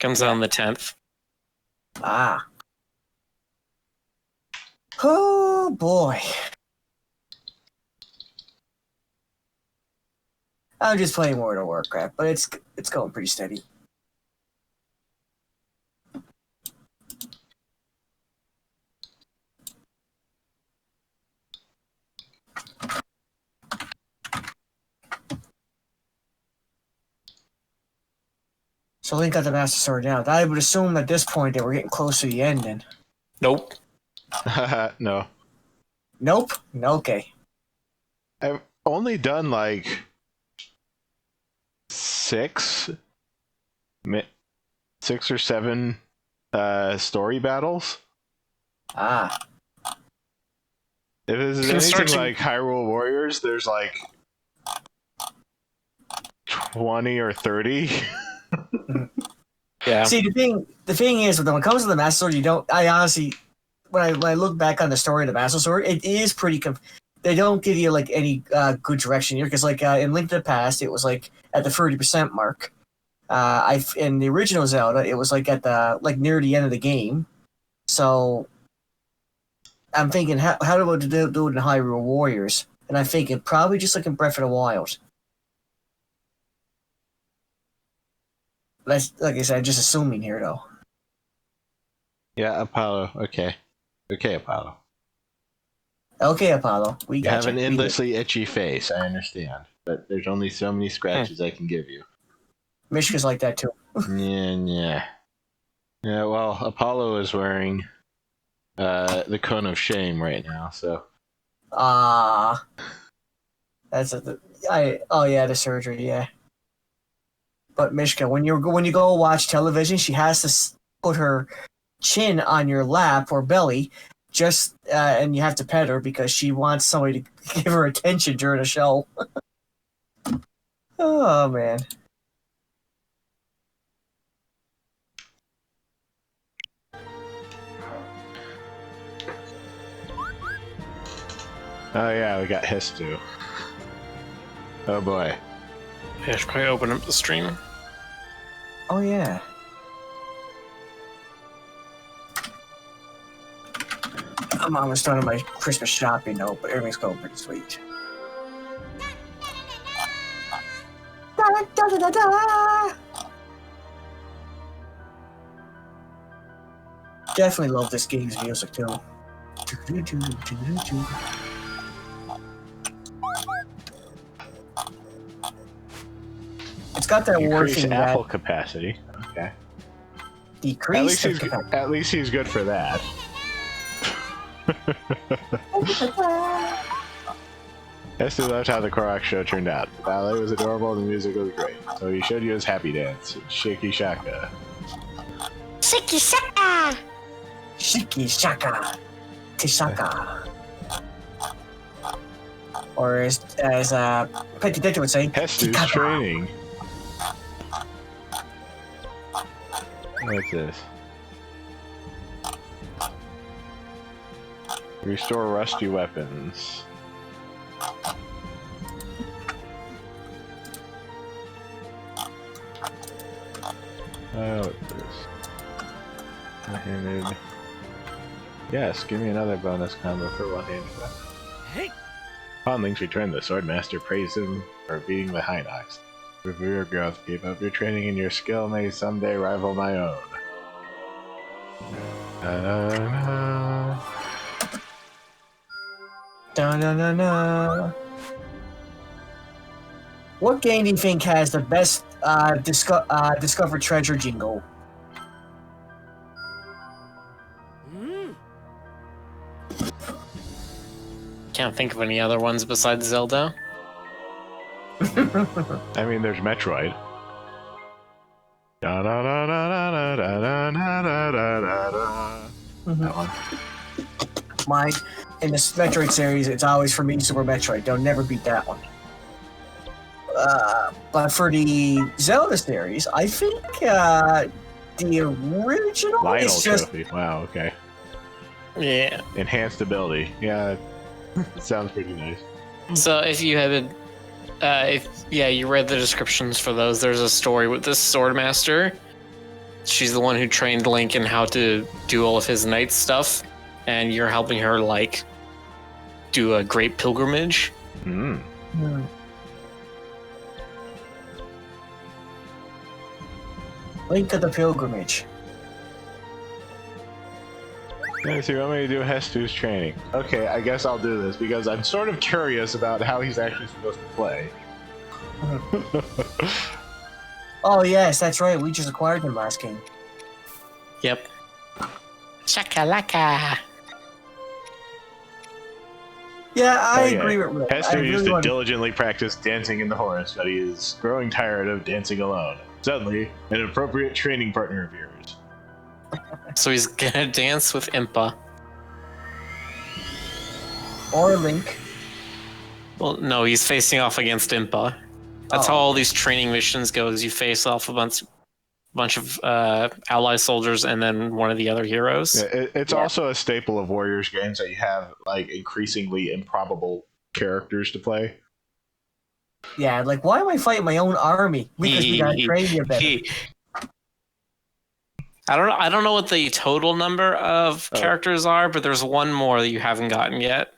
Comes out on the 10th. Ah. Oh boy. I'm just playing World of Warcraft, but it's going pretty steady. So Link got the Master Sword now. I would assume at this point that we're getting close to the ending. Nope. No. Nope? Okay. I've only done like 6 or 7 story battles. Ah. If this is anything like Hyrule Warriors, there's like 20 or 30. Yeah. See, the thing is, when it comes to the Master Sword, you don't. I honestly, when I look back on the story of the Master Sword, it is pretty. They don't give you like any good direction here because, like in Link to the Past, it was like at the 30% mark. In the original Zelda, it was like at the near the end of the game. So I'm thinking, how do we do it in Hyrule Warriors? And I'm thinking probably just like in Breath of the Wild. That's, like I said, I'm just assuming here, though. Yeah, Apollo. Okay. Okay, Apollo. Okay, Apollo. We got you. Have an endlessly itchy face, I understand. But there's only so many scratches I can give you. Mishka's like that, too. Yeah, well, Apollo is wearing the cone of shame right now, so... That's the surgery, yeah. But Mishka, when you go watch television, she has to put her chin on your lap or belly, and you have to pet her because she wants somebody to give her attention during a show. Oh man. Oh yeah, we got Hiss too. Oh boy. Yeah, I should probably open up the stream. Oh yeah. I'm almost starting my Christmas shopping though, but everything's going pretty sweet. Da, da, da, da, da. Definitely love this game's music too. It's got that Increase warping apple capacity. Okay. Decrease at least he's good for that. I still loved how the Korok show turned out. The ballet was adorable and the music was great. So he showed you his happy dance. Shaky Shaka. Shiki Shaka! Shiki Shaka. Tishaka. Or as Petty Detective would say, Hestu's training. What's this? Restore rusty weapons. Oh, what's this? One-handed. Yes, give me another bonus combo for one-handed weapon. Hey! Upon Link's return, the Swordmaster praised him for beating the Hinox. With your growth, keep up your training and your skill may someday rival my own. Da na na na. What game do you think has the best Discover Treasure jingle? Can't think of any other ones besides Zelda. I mean, there's Metroid. That one. Mine, in the Metroid series, it's always for me Super Metroid. They'll never beat that one. But for the Zelda series, I think the original Lionel is just... Trophy. Wow, okay. Yeah. Enhanced ability. Yeah, sounds pretty nice. So if you had you read the descriptions for those, there's a story with this Swordmaster She's the one who trained Link in how to do all of his knight stuff, and you're helping her like do a great pilgrimage. Hmm. Link of the Pilgrimage. Let's see, what am I to do Hestu's training? Okay, I guess I'll do this because I'm sort of curious about how he's actually supposed to play. Oh yes, that's right. We just acquired him last game. Yep. Shakalaka. Yeah, I Okay. agree with Rick. I Hestu used really to want- diligently practice dancing in the forest, but he is growing tired of dancing alone. Suddenly, an appropriate training partner appears. So he's gonna dance with Impa. Or Link. Well, no, he's facing off against Impa. That's how Oh. all these training missions go. Is you face off a bunch of ally soldiers and then one of the other heroes. Yeah, it's also a staple of Warriors games that you have like increasingly improbable characters to play. Yeah, like why am I fighting my own army? Because we gotta train you better. I don't know what the total number of characters are, but there's one more that you haven't gotten yet.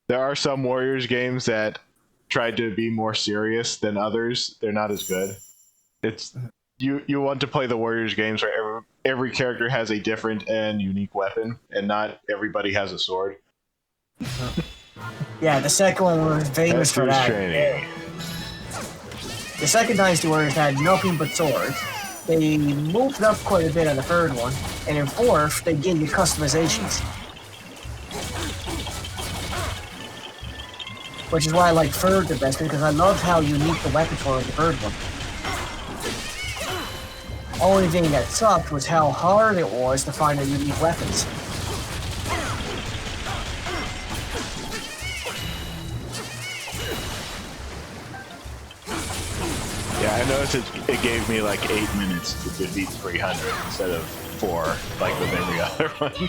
There are some Warriors games that tried to be more serious than others. They're not as good. It's you want to play the Warriors games where every character has a different and unique weapon, and not everybody has a sword. Yeah, the second one was famous for Hestu's that. training. The second Dynasty Warriors had nothing but swords. They moved up quite a bit on the third one, and in fourth, they gave you customizations. Which is why I like third the best, because I loved how unique the weapons were in the third one. Only thing that sucked was how hard it was to find the unique weapons. Yeah, I noticed it gave me like 8 minutes to defeat 300 instead of 4, like with every other one.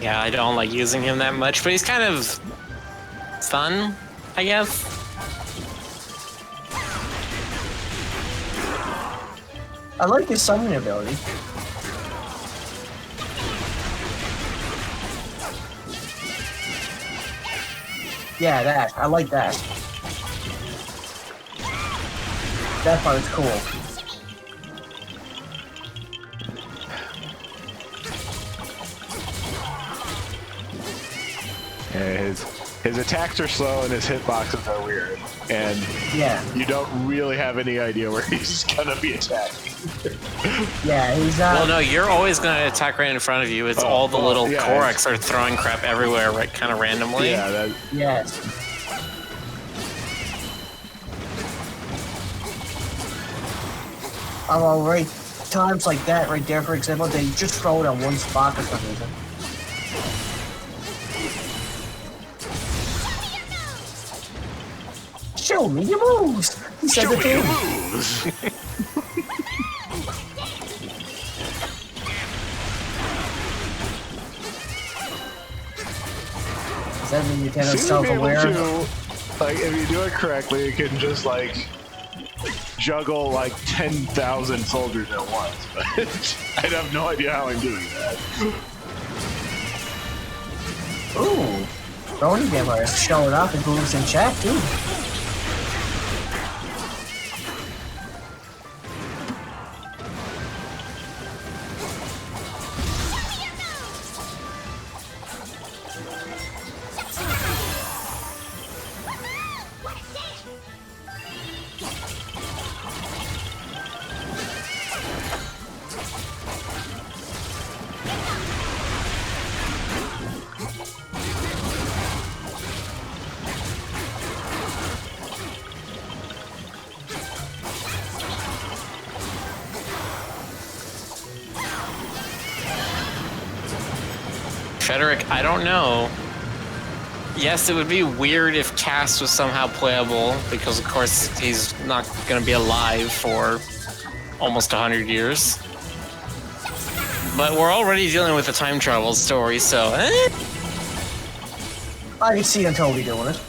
Yeah, I don't like using him that much, but he's kind of fun, I guess. I like his summoning ability. Yeah, that. I like that. That part's cool. Yeah, his attacks are slow and his hitboxes are weird, and Yeah. you don't really have any idea where he's gonna be attacking. Yeah, he's not. Well, no, you're always going to attack right in front of you. It's all the little yeah, Korax are throwing crap everywhere, right, kind of randomly. Yeah, that, Yes. Oh, right. Times like that right there, for example, they just throw it on one spot for some reason. Show me your moves! He said the thing. Does that mean you're kind of seem to be able self-aware? to, like, if you do it correctly, you can just like juggle like 10,000 soldiers at once. But I have no idea how I'm doing that. Ooh, Brony Gamer is showing up and moves in chat too. Frederick, I don't know. Yes, it would be weird if Cass was somehow playable, because of course he's not going to be alive for almost 100 years. But we're already dealing with a time travel story, so I can see him totally doing it.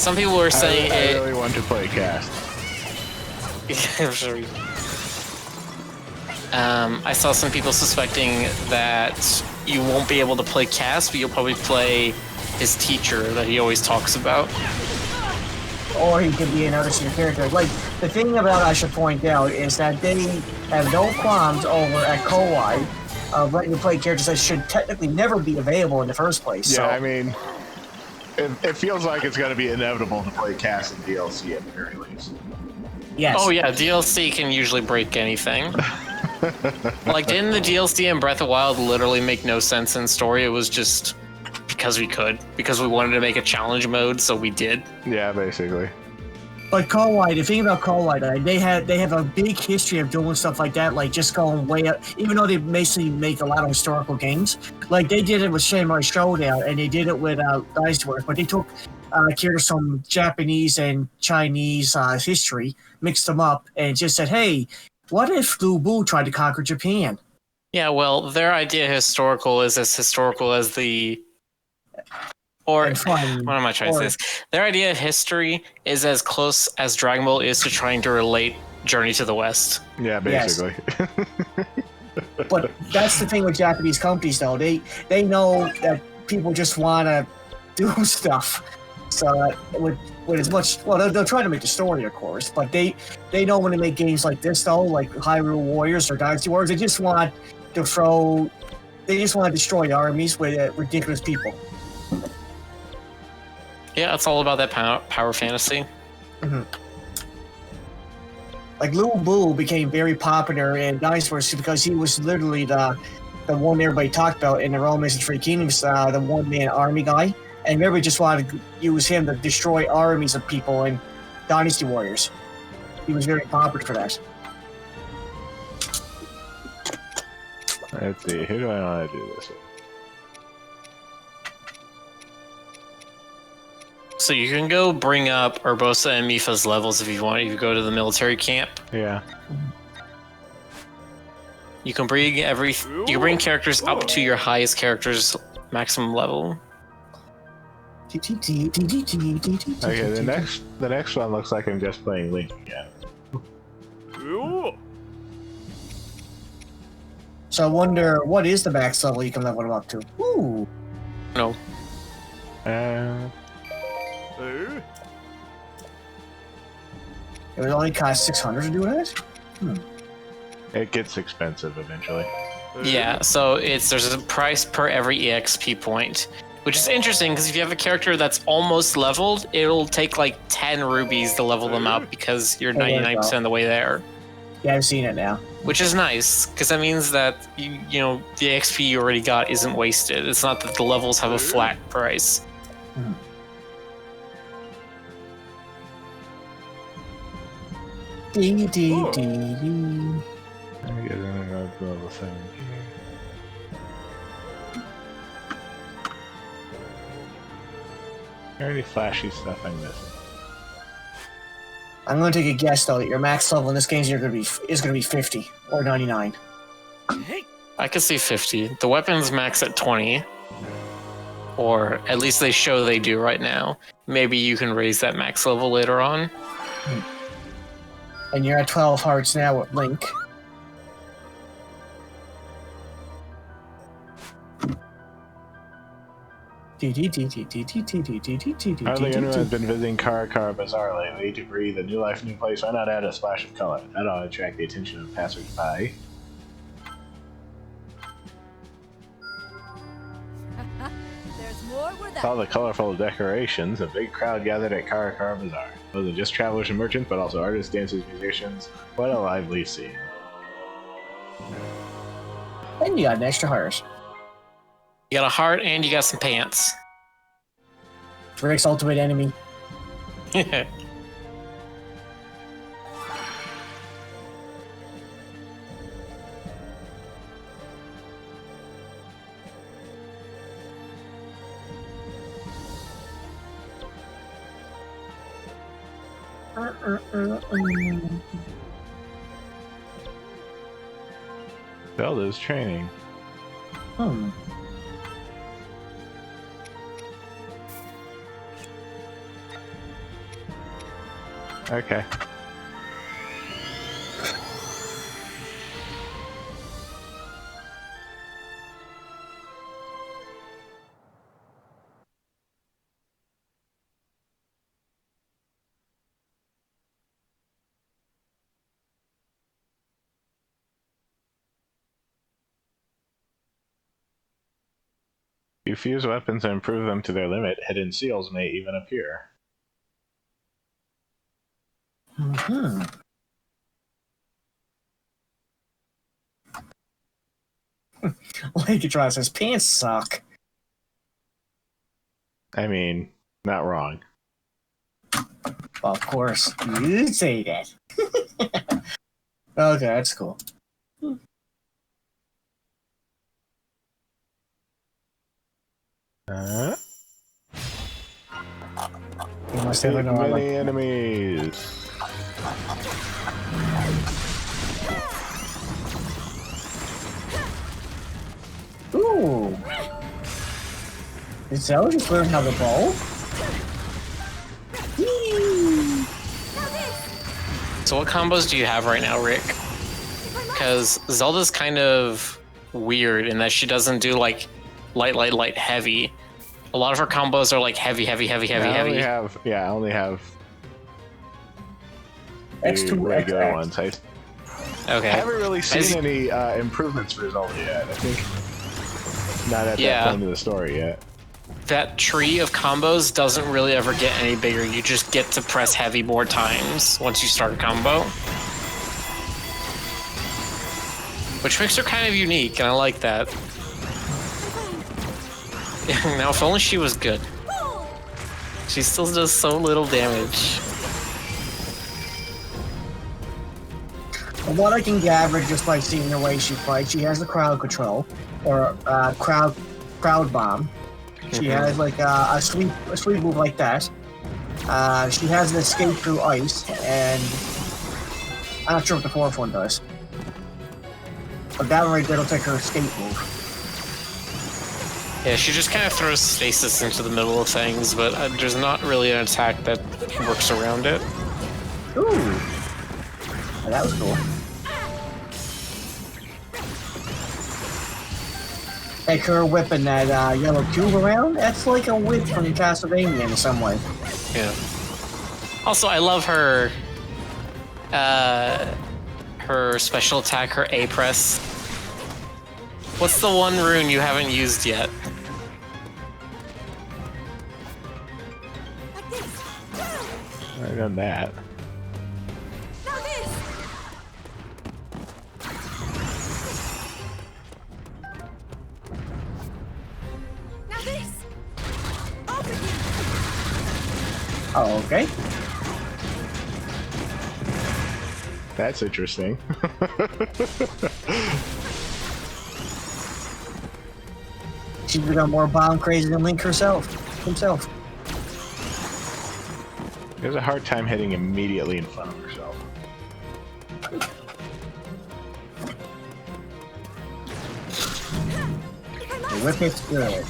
Some people were saying I really want to play cast. I'm sorry. I saw some people suspecting that you won't be able to play cast, but you'll probably play his teacher that he always talks about. Or he could be another senior character. Like, the thing about I should point out is that they have no qualms over at Kowai of letting you play characters that should technically never be available in the first place. Yeah, So, I mean, it feels like it's going to be inevitable to play cast in DLC at the very least. yes. Oh yeah, DLC can usually break anything. Like, didn't the DLC in Breath of the Wild literally make no sense in story? It was just because we could, because we wanted to make a challenge mode, so we did. Yeah, basically. But Kowai, the thing about Kowai, they have a big history of doing stuff like that, like just going way up, even though they basically make a lot of historical games. Like, they did it with Samurai Showdown, and they did it with Dynasty Warriors, but they took characters from Japanese and Chinese history, mixed them up, and just said, hey, what if Lu Bu tried to conquer Japan? Yeah, well, their idea of historical is as historical as the... Or, And fun, what am I trying to say? This? Their idea of history is as close as Dragon Ball is to trying to relate Journey to the West. Yeah, basically. But that's the thing with Japanese companies, though. They know that people just want to do stuff. So with as much, well, they'll try to make the story, of course, but they know when they make games like this, though, like Hyrule Warriors or Dynasty Warriors, they just want to destroy armies with ridiculous people. Yeah, it's all about that power fantasy. Mm-hmm. Like, Lu Bu became very popular in Dynasty Warriors because he was literally the one everybody talked about in the Romans and Three Kingdoms, the one-man army guy. And everybody just wanted to use him to destroy armies of people in Dynasty Warriors. He was very popular for that. Let's see, who do I want to do this with? So you can go bring up Urbosa and Mifa's levels if you want. If you go to the military camp, Yeah. you can bring characters up to your highest character's maximum level. Okay, the next one looks like I'm just playing Link again. So I wonder, what is the max level you can level him up to? Ooh. No. It would only cost 600 to do that? It gets expensive eventually. Yeah, so there's a price per every EXP point, which is interesting because if you have a character that's almost leveled, it'll take like 10 rubies to level them up because you're 99% of the way there. Yeah, I've seen it now. Which is nice because that means that you know the XP you already got isn't wasted. It's not that the levels have a flat price. Mm-hmm. I guess I'm gonna go to level 7 here. Is there any flashy stuff I'm missing? I'm going to take a guess, though, that your max level in this game is going to be 50 or 99. I could see 50. The weapons max at 20. Or at least they show they do right now. Maybe you can raise that max level later on. And you're at 12 hearts now with Link. Hardly anyone's been visiting Karakara Bazaar lately to breathe a new life, new place. Why not add a splash of color? That ought to attract the attention of passers-by. There's more where With all the colorful decorations, a big crowd gathered at Karakara Bazaar. Those are just travelers and merchants, but also artists, dancers, musicians. What a lively scene. And you got an extra heart. You got a heart and you got some pants. Drake's ultimate enemy. Zelda's training. Okay. If you fuse weapons and improve them to their limit, hidden seals may even appear. Mm-hmm. Legatron says pants suck. I mean, not wrong. Well, of course, you'd say that. Okay, that's cool. You must have another Many like, enemies. ooh. Did Zelda just learn how to bowl? Yee. So what combos do you have right now, Rick? Because Zelda's kind of weird in that she doesn't do like light, heavy. A lot of her combos are like heavy. I only have X2, the regular XX. ones. I Okay. haven't really seen any improvements for Zelda yet. I think not at that point in the story yet. That tree of combos doesn't really ever get any bigger. You just get to press heavy more times once you start a combo. Which makes her kind of unique, and I like that. Now, if only she was good. She still does so little damage. From what I can gather just by seeing the way she fights, she has the crowd control, or crowd bomb. She has like a sweep move like that. She has an escape through ice, and I'm not sure what the fourth one does. But that one right there will take her escape move. Yeah, she just kind of throws stasis into the middle of things, but there's not really an attack that works around it. Ooh, oh, that was cool. Like her whipping that yellow cube around, that's like a whip from Castlevania in some way. Yeah. Also, I love her her special attack, her A press. What's the one rune you haven't used yet? I've done that. Oh, okay. That's interesting. She's become more bomb crazy than Link himself. She has a hard time hitting immediately in front of herself. The whip hits good.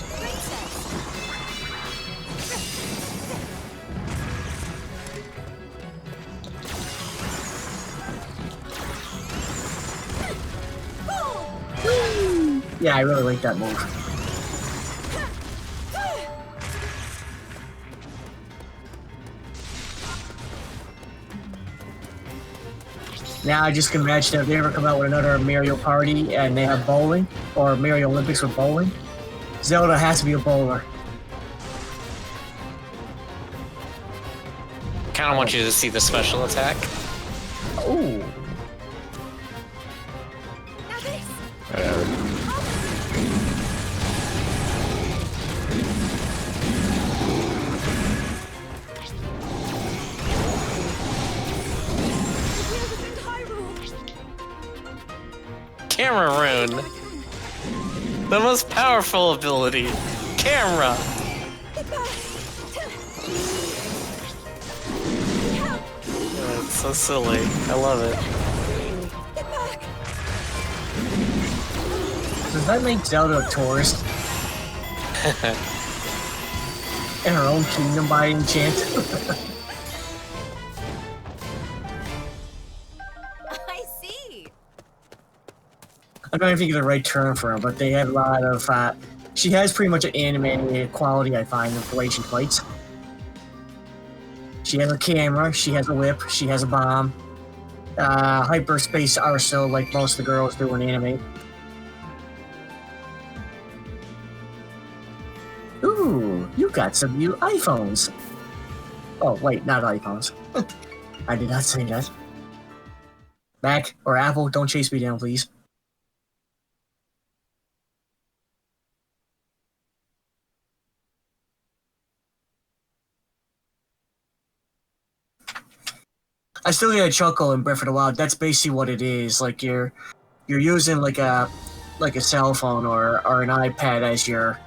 Yeah, I really like that move. Now I just can imagine if they ever come out with another Mario Party and they have bowling, or Mario Olympics with bowling, Zelda has to be a bowler. Kind of want you to see the special attack. Ooh. Camera rune. The most powerful ability. Camera. Oh, it's so silly. I love it. Does that make Zelda a tourist? In her own kingdom by any chance? I'm trying to think of the right term for her, but they have a lot of. She has pretty much an anime quality, I find, of the way she fights. She has a camera, she has a whip, she has a bomb. Hyperspace arsenal, like most of the girls do in anime. Ooh, you got some new iPhones. Oh, wait, not iPhones. I did not say that. Mac or Apple, don't chase me down, please. I still get a chuckle in Breath of the Wild. That's basically what it is. Like you're using like a cell phone or an iPad as your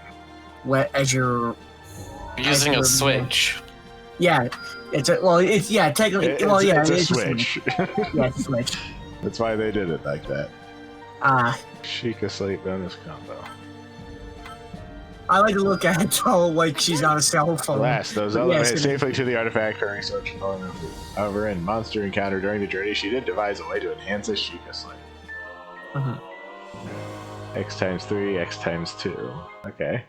Using a Switch. Yeah, technically It's a Switch. Yeah, it's a Switch. That's why they did it like that. Sheikah Slate bonus combo. I like to look at it though, like she's on a cell phone. Last, though Zelda Yes, made it safely to the artifact her research on. However, in monster encounter during the journey, she did devise a way to enhance the Sheikah Slate. X times 3, X times 2. Okay.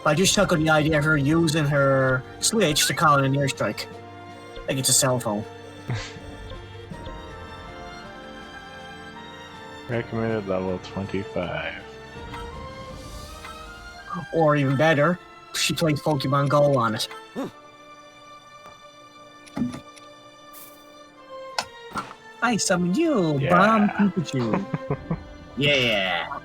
I just chuckled the idea of her using her Switch to call in an airstrike. Like it's a cell phone. Recommended level 25. Or even better, she plays Pokemon Go on it. I summon you, Yeah. Bomb Pikachu. Yeah.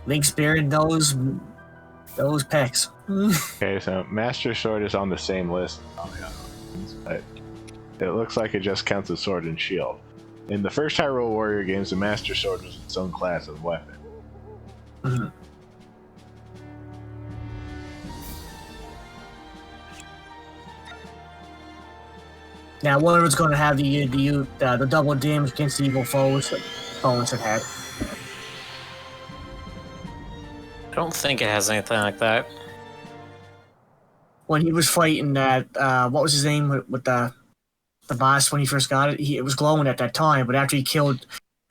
Link's bearing those pecs. Okay, so Master Sword is on the same list as all the other ones, but it looks like it just counts as Sword and Shield. In the first Hyrule Warrior games, the Master Sword was its own class of weapon. Now, one of it's going to have the double damage against the evil foes that opponents have had. I don't think it has anything like that. When he was fighting that, what was his name with the boss when he first got it? It was glowing at that time, but after he killed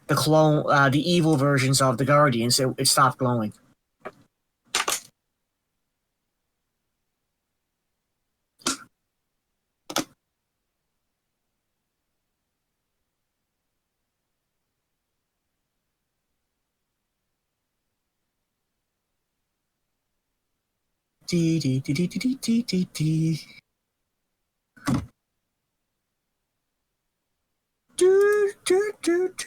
the clone, the evil versions of the Guardians, it stopped glowing. Dee dee dee dee dee dee dee dee. Do, do, do, do.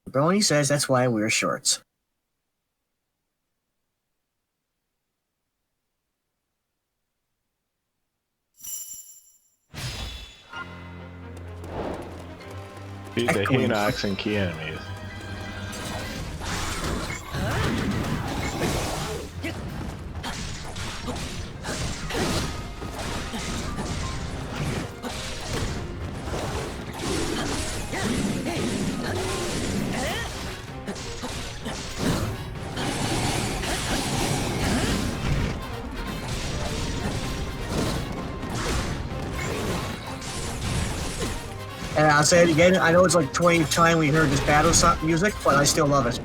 Brony says that's why I wear shorts. Beat the Hinox and key enemies. And I'll say it again, I know it's like 20th time we heard this battle music, but I still love it.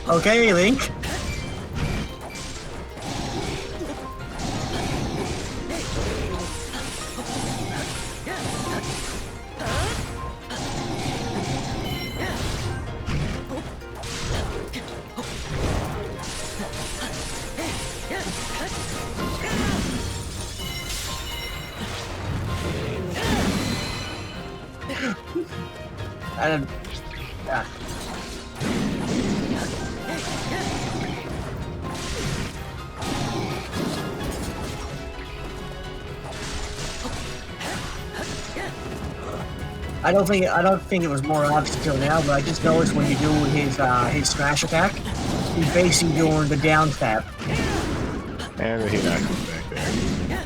Okay, Link. I don't think it was more obvious until now, but I just noticed when you do his smash attack, he's basically doing the down tap. And the Hinox is back there.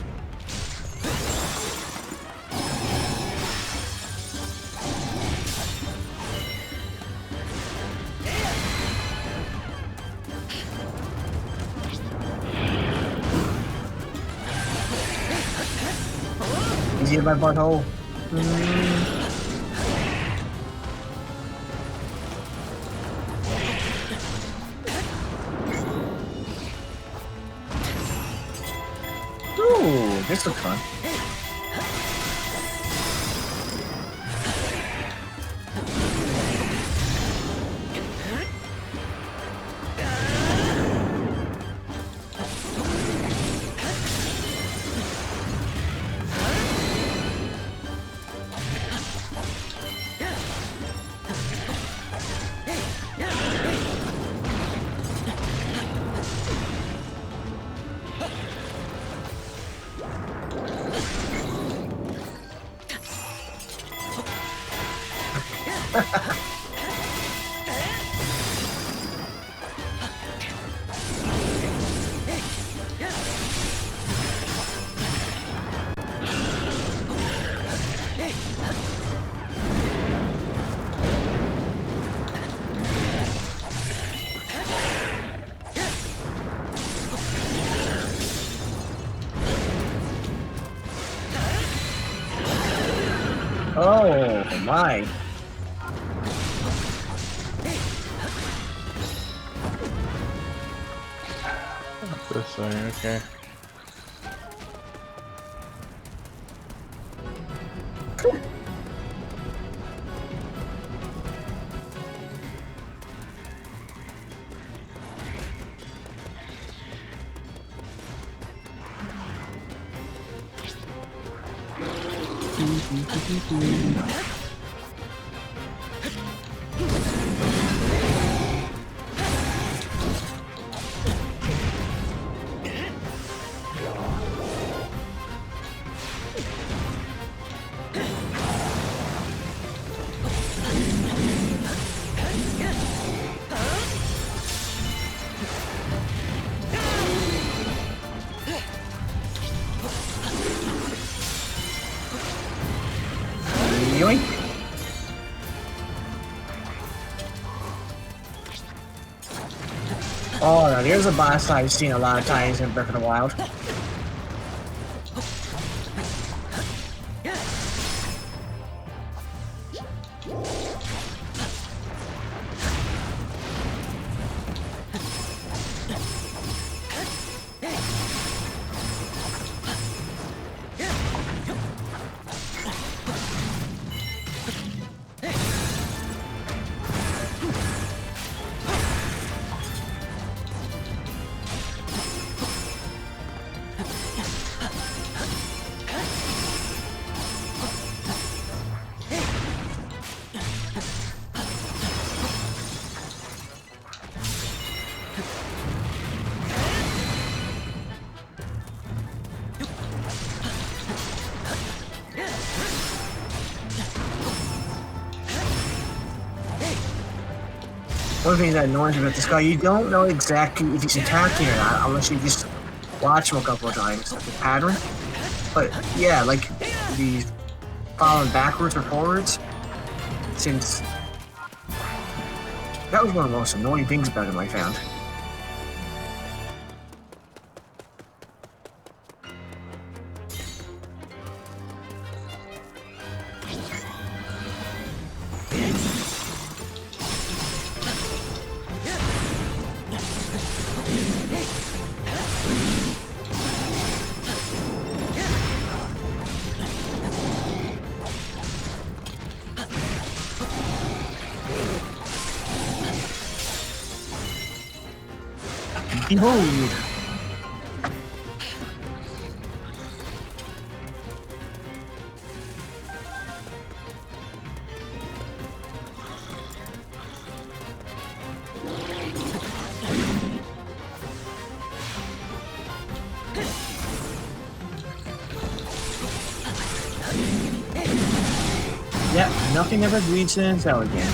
Easy in my butthole. Ooh, this looks fun. Oh my. This way, okay. Yoink. Oh, now there's a boss I've seen a lot of times in Breath of the Wild. One thing that annoys me about this guy, you don't know exactly if he's attacking or not unless you just watch him a couple of times, like the pattern. But yeah, like the following backwards or forwards, since that was one of the most annoying things about him I found. Behold! Yep, nothing ever leads to an cell again.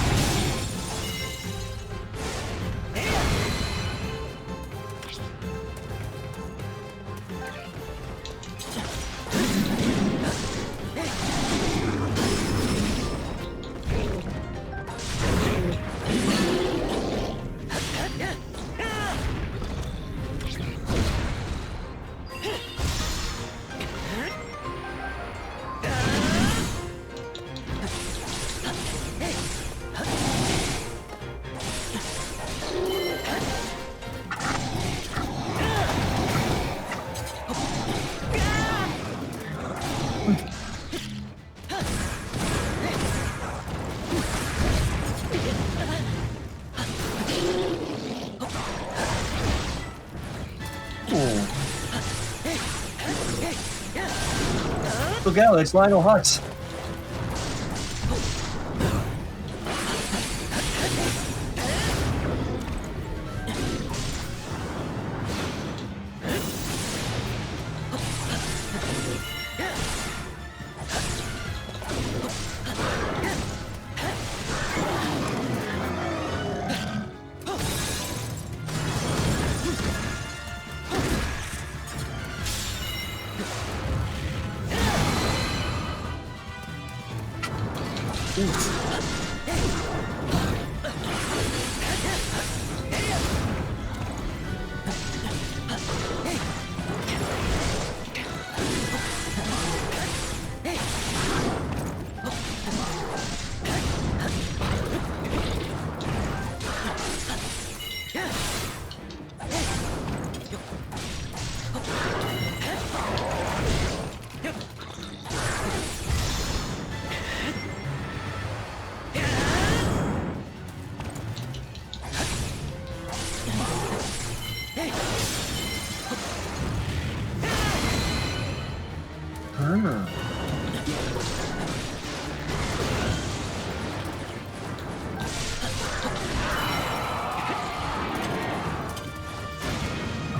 Look out, it's Lionel Hutz.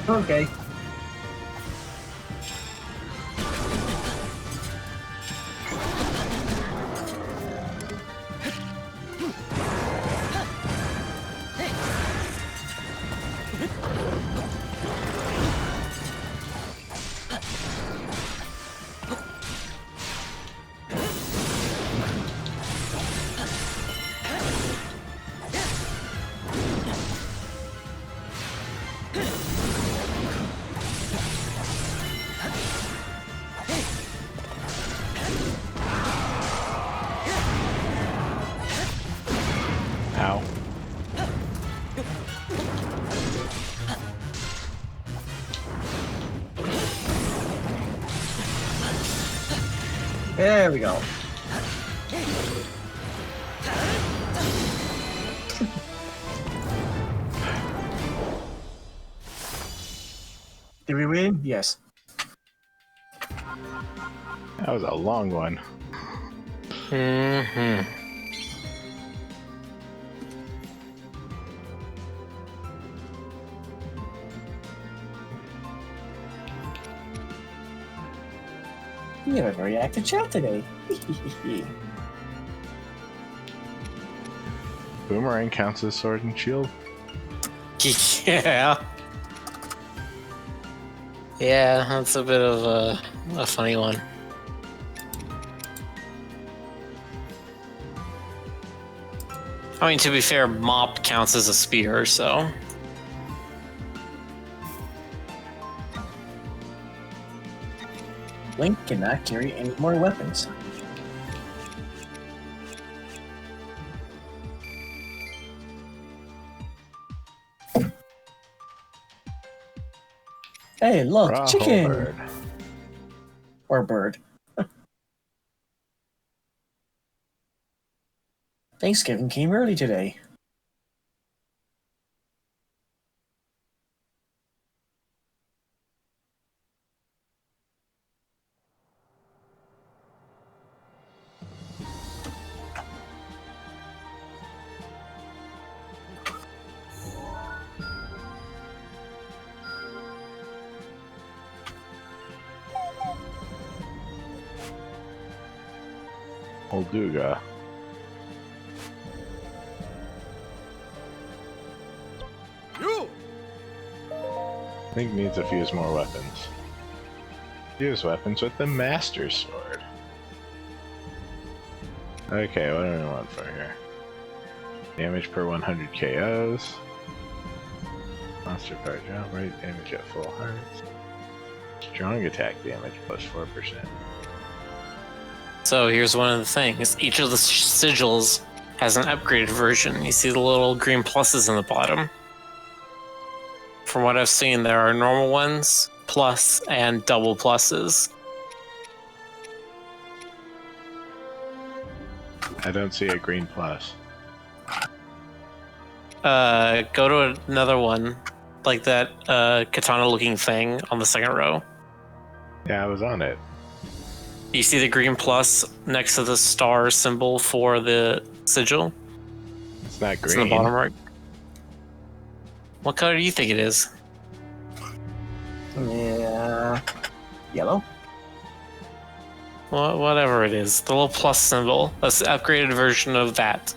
Okay. Ow. There we go. Did we win? Yes. That was a long one. Mm-hmm. We have a very active chat today. Boomerang counts as sword and shield. Yeah. Yeah, that's a bit of a funny one. I mean, to be fair, mop counts as a spear, so... Link cannot carry any more weapons. Hey, look, Raw chicken! bird. Or bird. Thanksgiving came early today. Olduga. Link needs to fuse more weapons. Fuse weapons with the Master Sword. Okay, what do we want for here? Damage per 100 KOs. Monster power jump rate, damage at full hearts. Strong attack damage plus 4%. So here's one of the things. Each of the sigils has an upgraded version. You see the little green pluses in the bottom. From what I've seen, there are normal ones, plus, and double pluses. I don't see a green plus. Go to another one like that katana-looking thing on the second row? Yeah, I was on it. You see the green plus next to the star symbol for the sigil? It's not It's in green. the bottom right. What color do you think it is? Yeah. Yellow? Well, whatever it is. The little plus symbol. That's the upgraded version of that.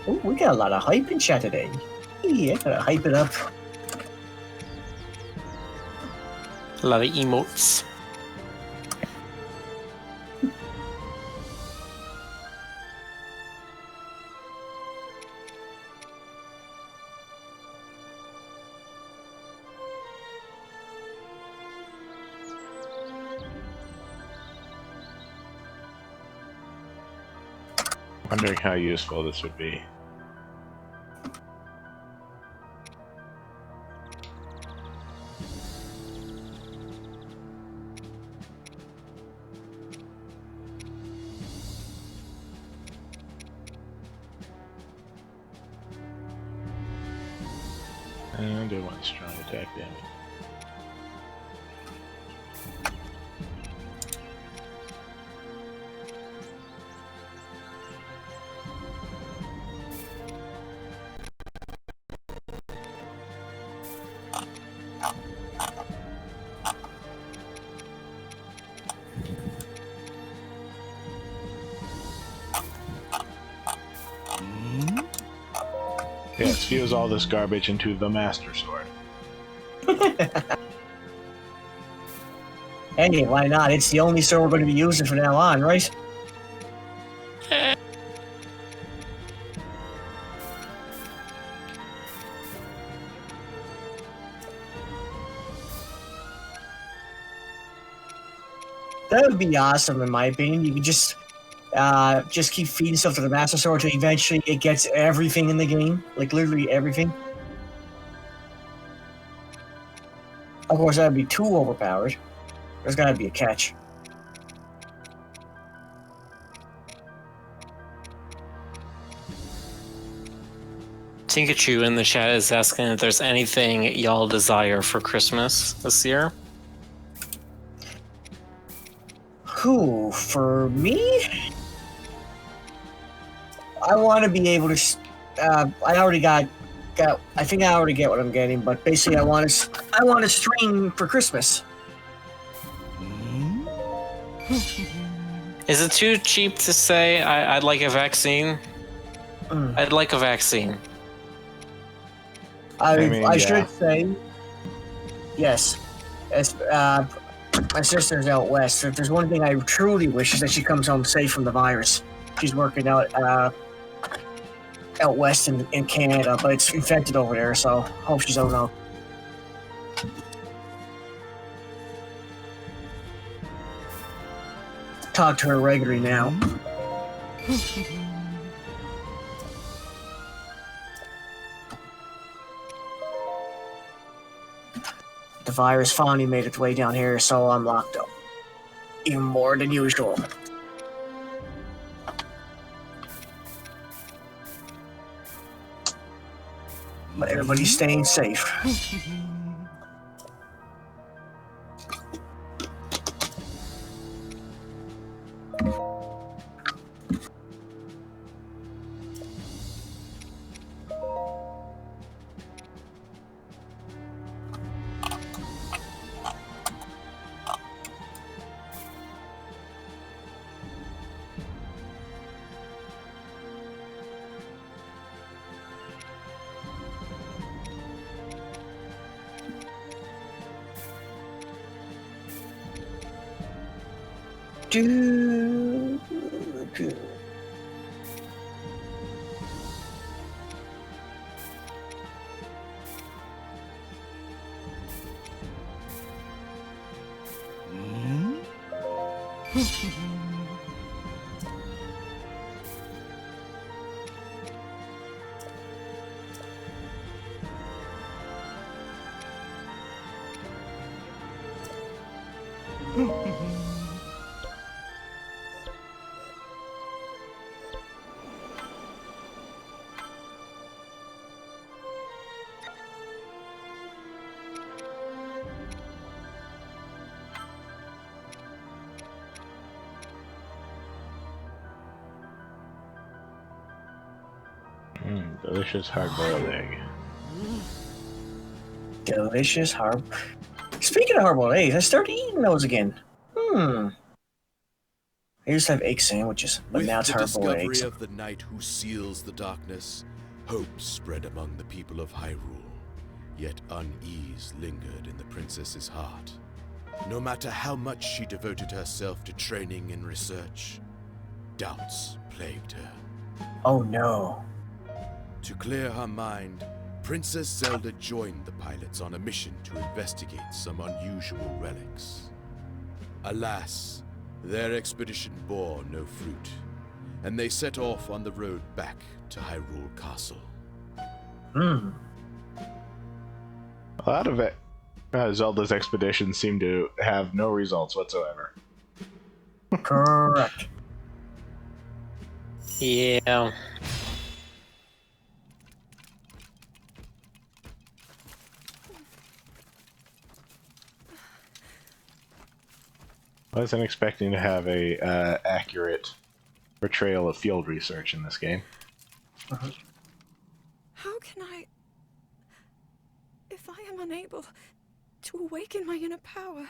Ooh, we got a lot of hype in chat today. Yeah, gotta hype it up. A lot of emotes. Wondering how useful this would be. And I want strong attack damage. Yes, fuse all this garbage into the Master Sword. Hey, why not? It's the only sword we're going to be using from now on, right? That would be awesome, in my opinion. You could just keep feeding stuff to the Master Sword until eventually it gets everything in the game. Like, literally everything. Of course, that would be too overpowered. There's gotta be a catch. Tinkachu in the chat is asking if there's anything y'all desire for Christmas this year. Who, for me? I want to be able to. I already got. I think I already get what I'm getting, but basically, I want to stream for Christmas. Is it too cheap to say I'd like a vaccine? I'd like a vaccine. I should say yes. As my sister's out west. If there's one thing I truly wish is that she comes home safe from the virus. She's working out west in Canada, but it's infected over there, so hope she's okay. Talk to her regularly now. The virus finally made its way down here, so I'm locked up. Even more than usual. But everybody's staying safe. Do. Delicious hard-boiled egg. Delicious hard. Speaking of hard-boiled eggs, I started eating those again. I used to have egg sandwiches, but With now it's the hard-boiled discovery eggs. of the knight who seals the darkness, hope spread among the people of Hyrule. Yet unease lingered in the princess's heart. No matter how much she devoted herself to training and research, doubts plagued her. Oh no. To clear her mind, Princess Zelda joined the pilots on a mission to investigate some unusual relics. Alas, their expedition bore no fruit, and they set off on the road back to Hyrule Castle. A lot of it, Zelda's expeditions seem to have no results whatsoever. Correct. Yeah. I wasn't expecting to have a accurate portrayal of field research in this game. How can I... If I am unable to awaken my inner power...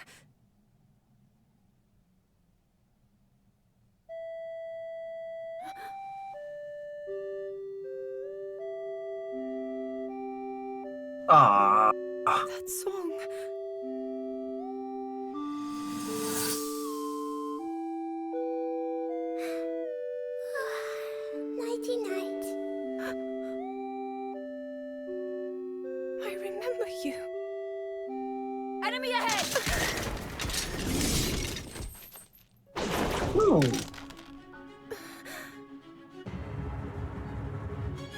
Ah. That song... Nighty night. I remember you. Enemy ahead! Ooh.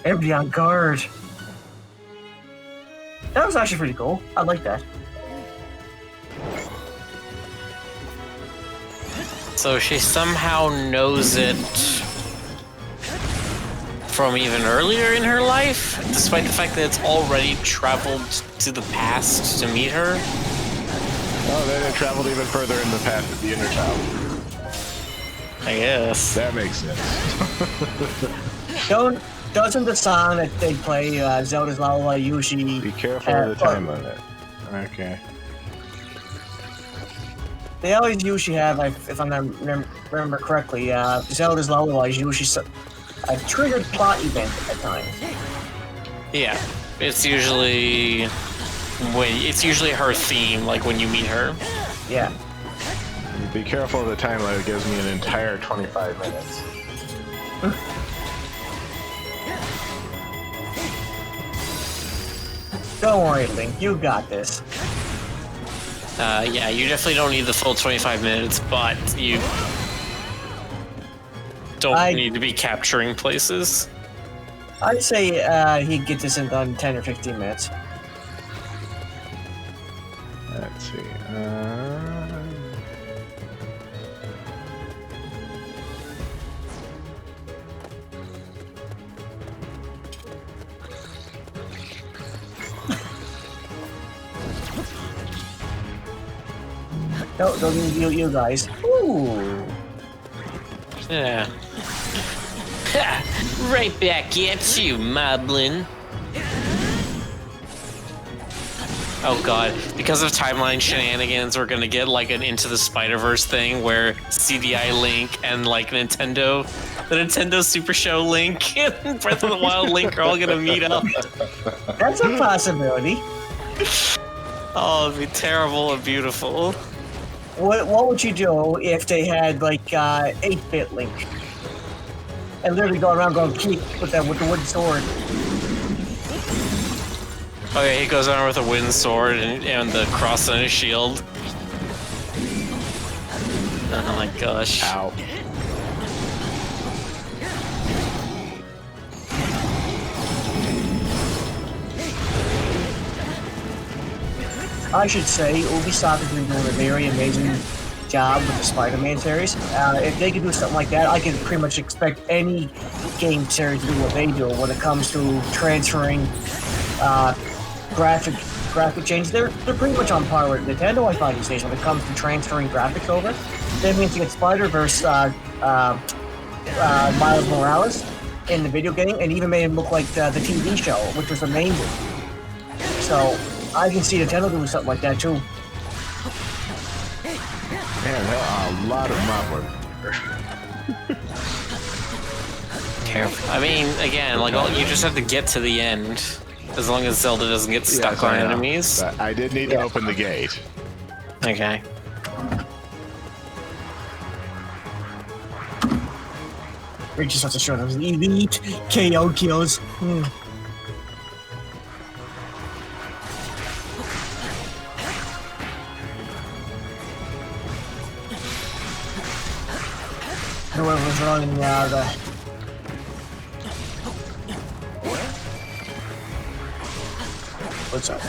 Everybody on guard. That was actually pretty cool. I like that. So she somehow knows it from even earlier in her life, despite the fact that it's already traveled to the past to meet her. Oh, then it traveled even further in the path of the inner child. I guess. That makes sense. Doesn't the song that they play, Zelda's Lullaby, usually... Be careful of the time limit. Okay. They always usually have, if I'm not remember correctly, Zelda's Lullaby is usually a triggered plot event at times. Yeah, it's usually her theme, like when you meet her. Yeah. Be careful of the time limit. It gives me an entire 25 minutes. Don't worry, Link. You got this. Yeah, you definitely don't need the full 25 minutes, but you don't need to be capturing places. I'd say he'd get this in done 10 or 15 minutes. Let's see. No, don't you guys. Ooh. Yeah. Ha! Right back at you, Moblin. Oh god, because of timeline shenanigans, we're gonna get like an Into the Spider-Verse thing where CDI Link and like the Nintendo Super Show Link and Breath of the Wild Link are all gonna meet up. That's a possibility. Oh, it'd be terrible and beautiful. What would you do if they had like 8-bit Link? And literally go around going keep with the wooden sword. Okay, he goes on with a wooden sword and the cross on his shield. Oh my gosh. Ow. I should say, Ubisoft has been doing a very amazing job with the Spider-Man series. If they could do something like that, I can pretty much expect any game series to do what they do when it comes to transferring graphic changes. They're pretty much on par with Nintendo, I find these days, when it comes to transferring graphics over. That means you get Spider-Verse Miles Morales in the video game, and even made him look like the TV show, which was amazing. So I can see Nintendo doing something like that too. Man, a lot of mob work. Careful. I mean, again, like you just have to get to the end, as long as Zelda doesn't get stuck Yes, on I know. enemies. But I did need to open the gate. Okay. Rick just has to show those elite KO kills. Whoever's running the... What's up?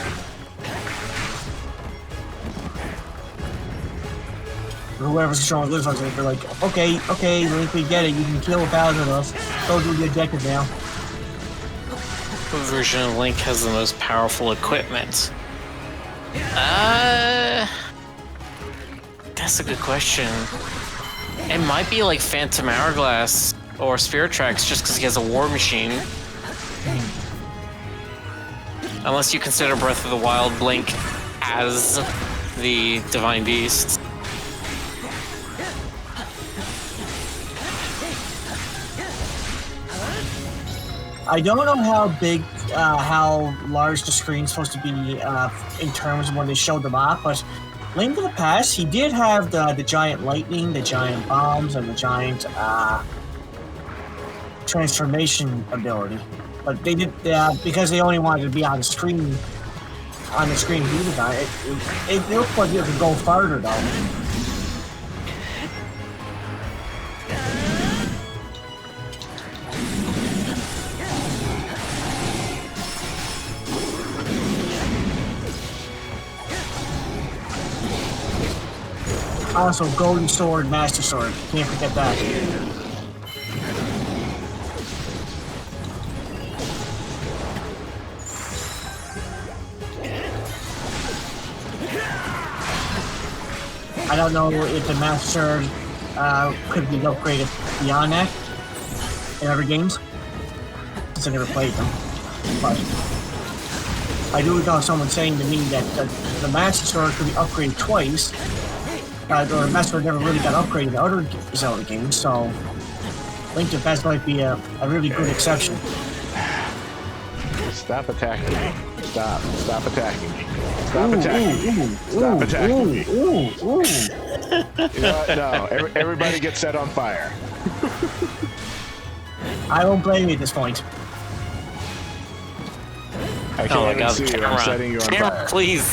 Whoever's showing this, they're like, okay, Link, we get it. You can kill 1,000 of us. Go do the objective now. What version of Link has the most powerful equipment? That's a good question. It might be like Phantom Hourglass or Spirit Tracks just because he has a war machine. Unless you consider Breath of the Wild Link as the Divine Beast. I don't know how big, how large the screen's supposed to be in terms of when they showed them off, but Link to the Past, he did have the giant lightning, the giant bombs, and the giant transformation ability. But they did because they only wanted to be on the screen. On the screen, he was on it. It looked like it could go farther though. Also, Golden Sword, Master Sword. Can't forget that. I don't know if the Master Sword could be upgraded beyond that in other games, since I never played them. But I do recall someone saying to me that the Master Sword could be upgraded twice. Or Master Sword never really got upgraded in other Zelda games, so Link to the Past might be a really good exception. Stop attacking me. Stop attacking me. Stop attacking me. Stop attacking me. You know what? No, everybody gets set on fire. I won't blame you at this point. I can't even see you. I'm setting you on fire. Please.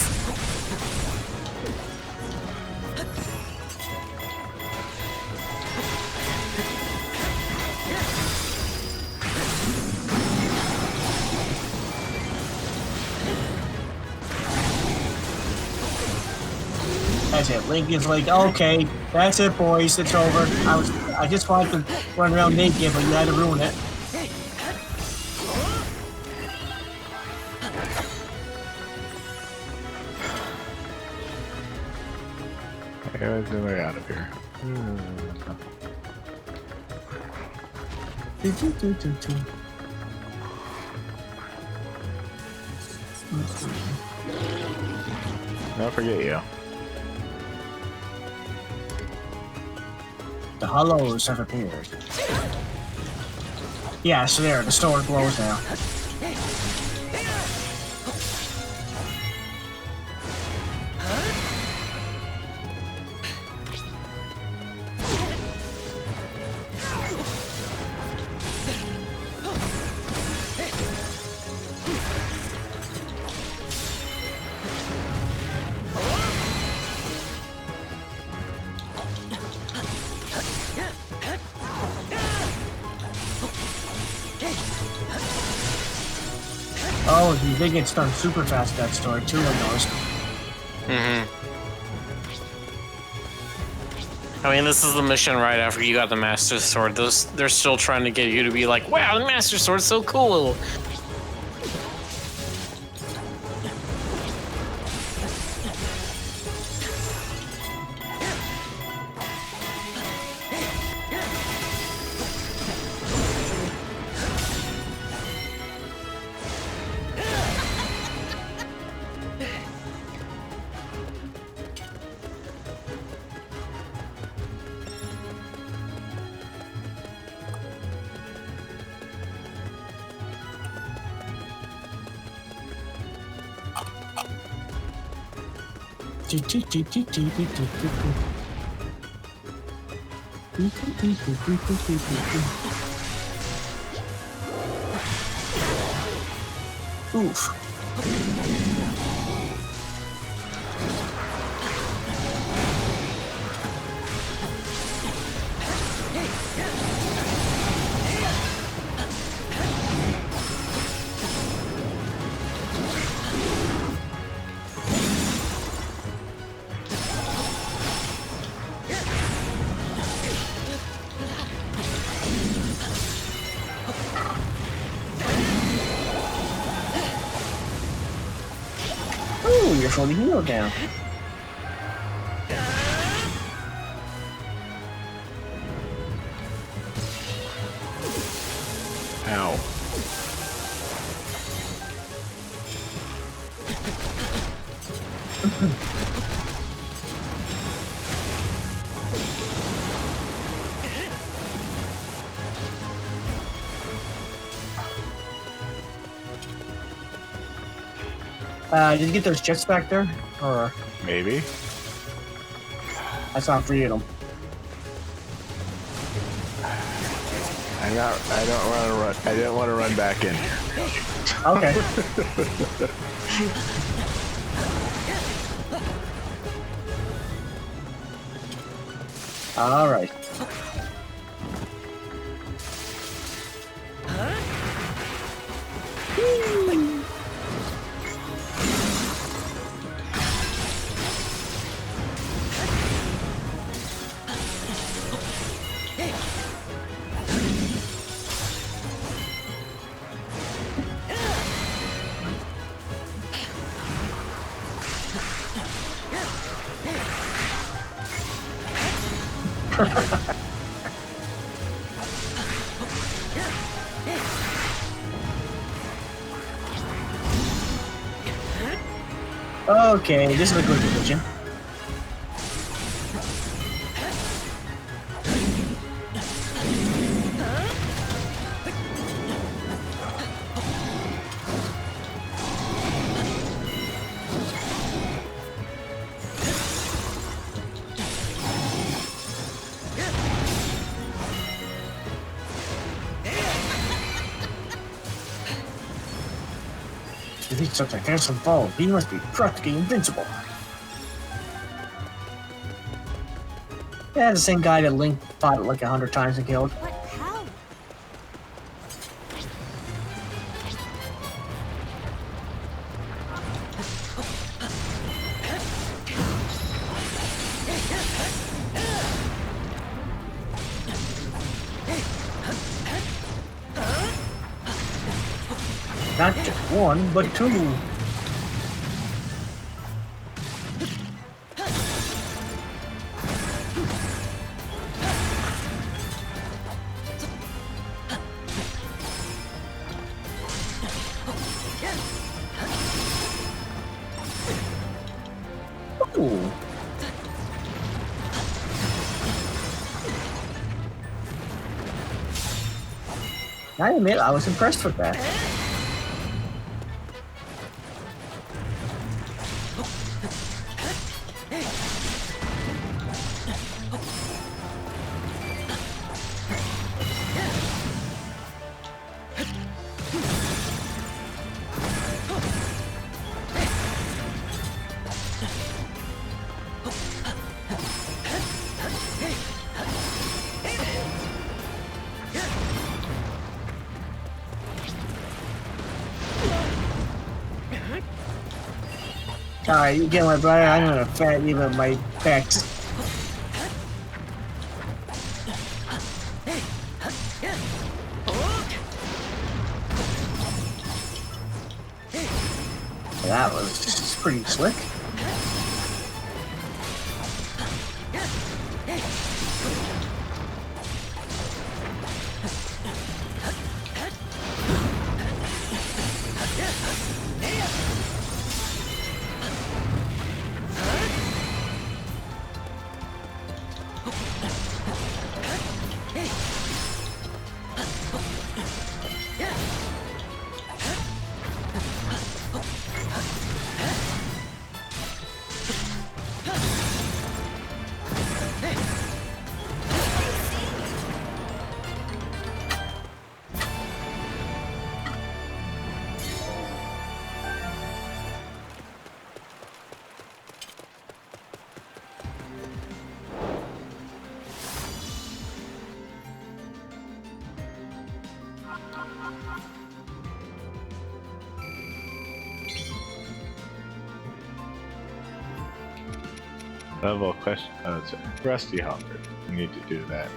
That's it. Link is like, okay, that's it, boys. It's over. I just wanted to run around naked, but you had to ruin it. Let's get way out of here. Don't forget you. The hollows have appeared. Yeah, so there, the store glows now. Oh, they get done super fast that story too, I noticed. I mean, this is the mission right after you got the Master Sword. They're still trying to get you to be like, wow, the Master Sword's so cool. Oof. Ooh, you're fully healed now. Ow. Did you get those jets back there? Or Maybe. I saw 3 of them. I didn't want to run back in here. Okay. All right. Okay, this is a good position. If he's such a handsome foe, he must be practically invincible. Yeah, the same guy that Link fought like 100 times and killed. But how? Not just one, but 2. Ooh. I admit, I was impressed with that. Alright, you get my brother, I'm gonna fat you with my pecs. That was pretty slick. Level question. Oh, it's a Rusty Hopper. You need to do that.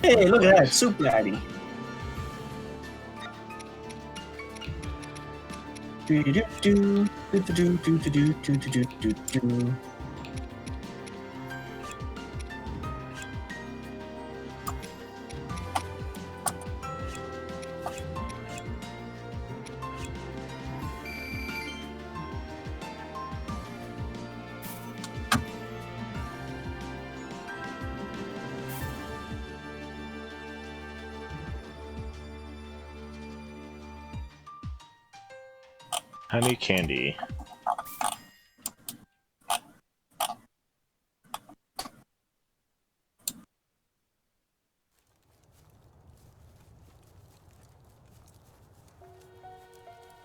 Hey, look at that, Soup Daddy. Do-do-do-do, do-do-do-do-do-do-do-do-do. Honey candy.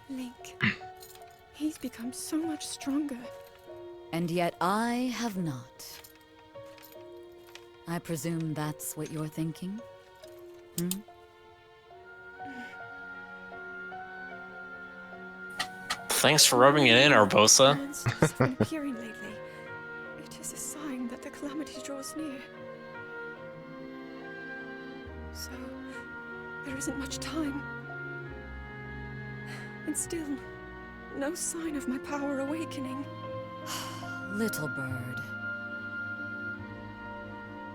Link. He's become so much stronger. And yet I have not. I presume that's what you're thinking? Hmm? Thanks for rubbing it in, Urbosa. Monsters have been appearing lately. It is a sign that the Calamity draws near. So, there isn't much time. And still, no sign of my power awakening. Little bird.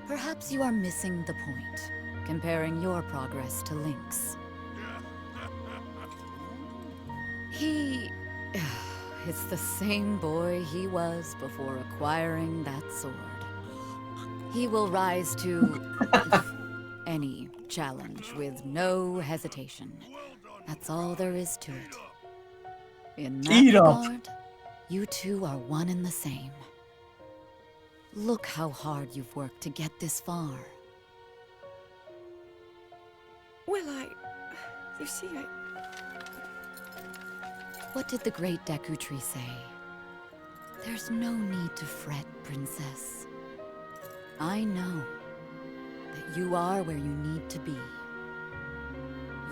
Perhaps you are missing the point, comparing your progress to Link's. It's the same boy he was before acquiring that sword. He will rise to any challenge with no hesitation. That's all there is to it. In that regard, you two are one and the same. Look how hard you've worked to get this far. Well, you see, What did the great Deku Tree say? There's no need to fret, princess. I know that you are where you need to be.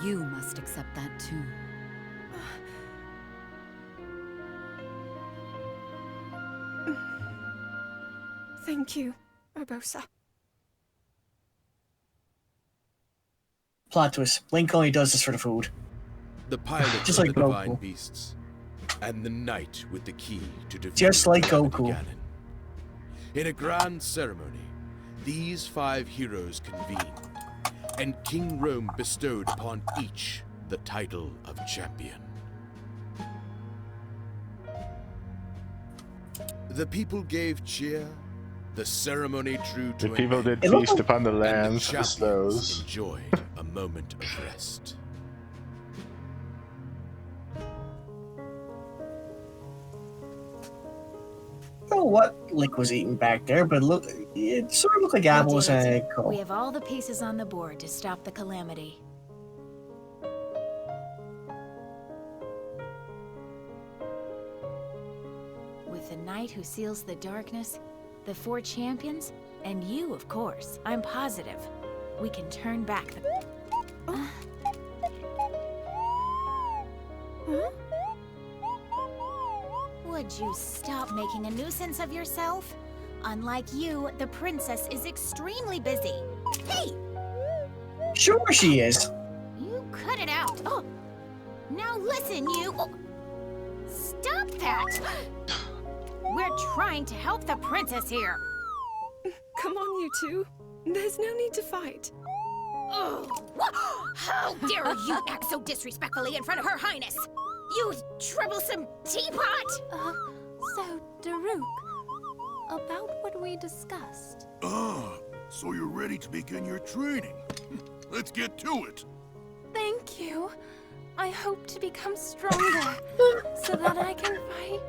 You must accept that too. Thank you, Urbosa. Plot twist. Link only does this for the food. The pilot Just of like the divine Goku. beasts, and the knight with the key to defeat Just like Calamity Goku. Ganon. In a grand ceremony, these 5 heroes convened, and King Rome bestowed upon each the title of champion. The people gave cheer, the ceremony drew to The an people end, did It looked feast like- upon the and the lands of the champions snows. enjoyed a moment of rest. I don't know what Link was eating back there, but look, it sort of looked like apples We did and it. a We have all the pieces on the board to stop the Calamity. With the knight who seals the darkness, the 4 champions, and you, of course, I'm positive. We can turn back the... Huh? What Would you stop making a nuisance of yourself? Unlike you, the princess is extremely busy. Hey! Sure she is. You cut it out. Oh, now listen, you. Oh. Stop that! We're trying to help the princess here. Come on, you two. There's no need to fight. Oh, how dare you act so disrespectfully in front of Her Highness! You troublesome teapot! So, Daruk, about what we discussed. Ah, so you're ready to begin your training. Let's get to it. Thank you. I hope to become stronger so that I can fight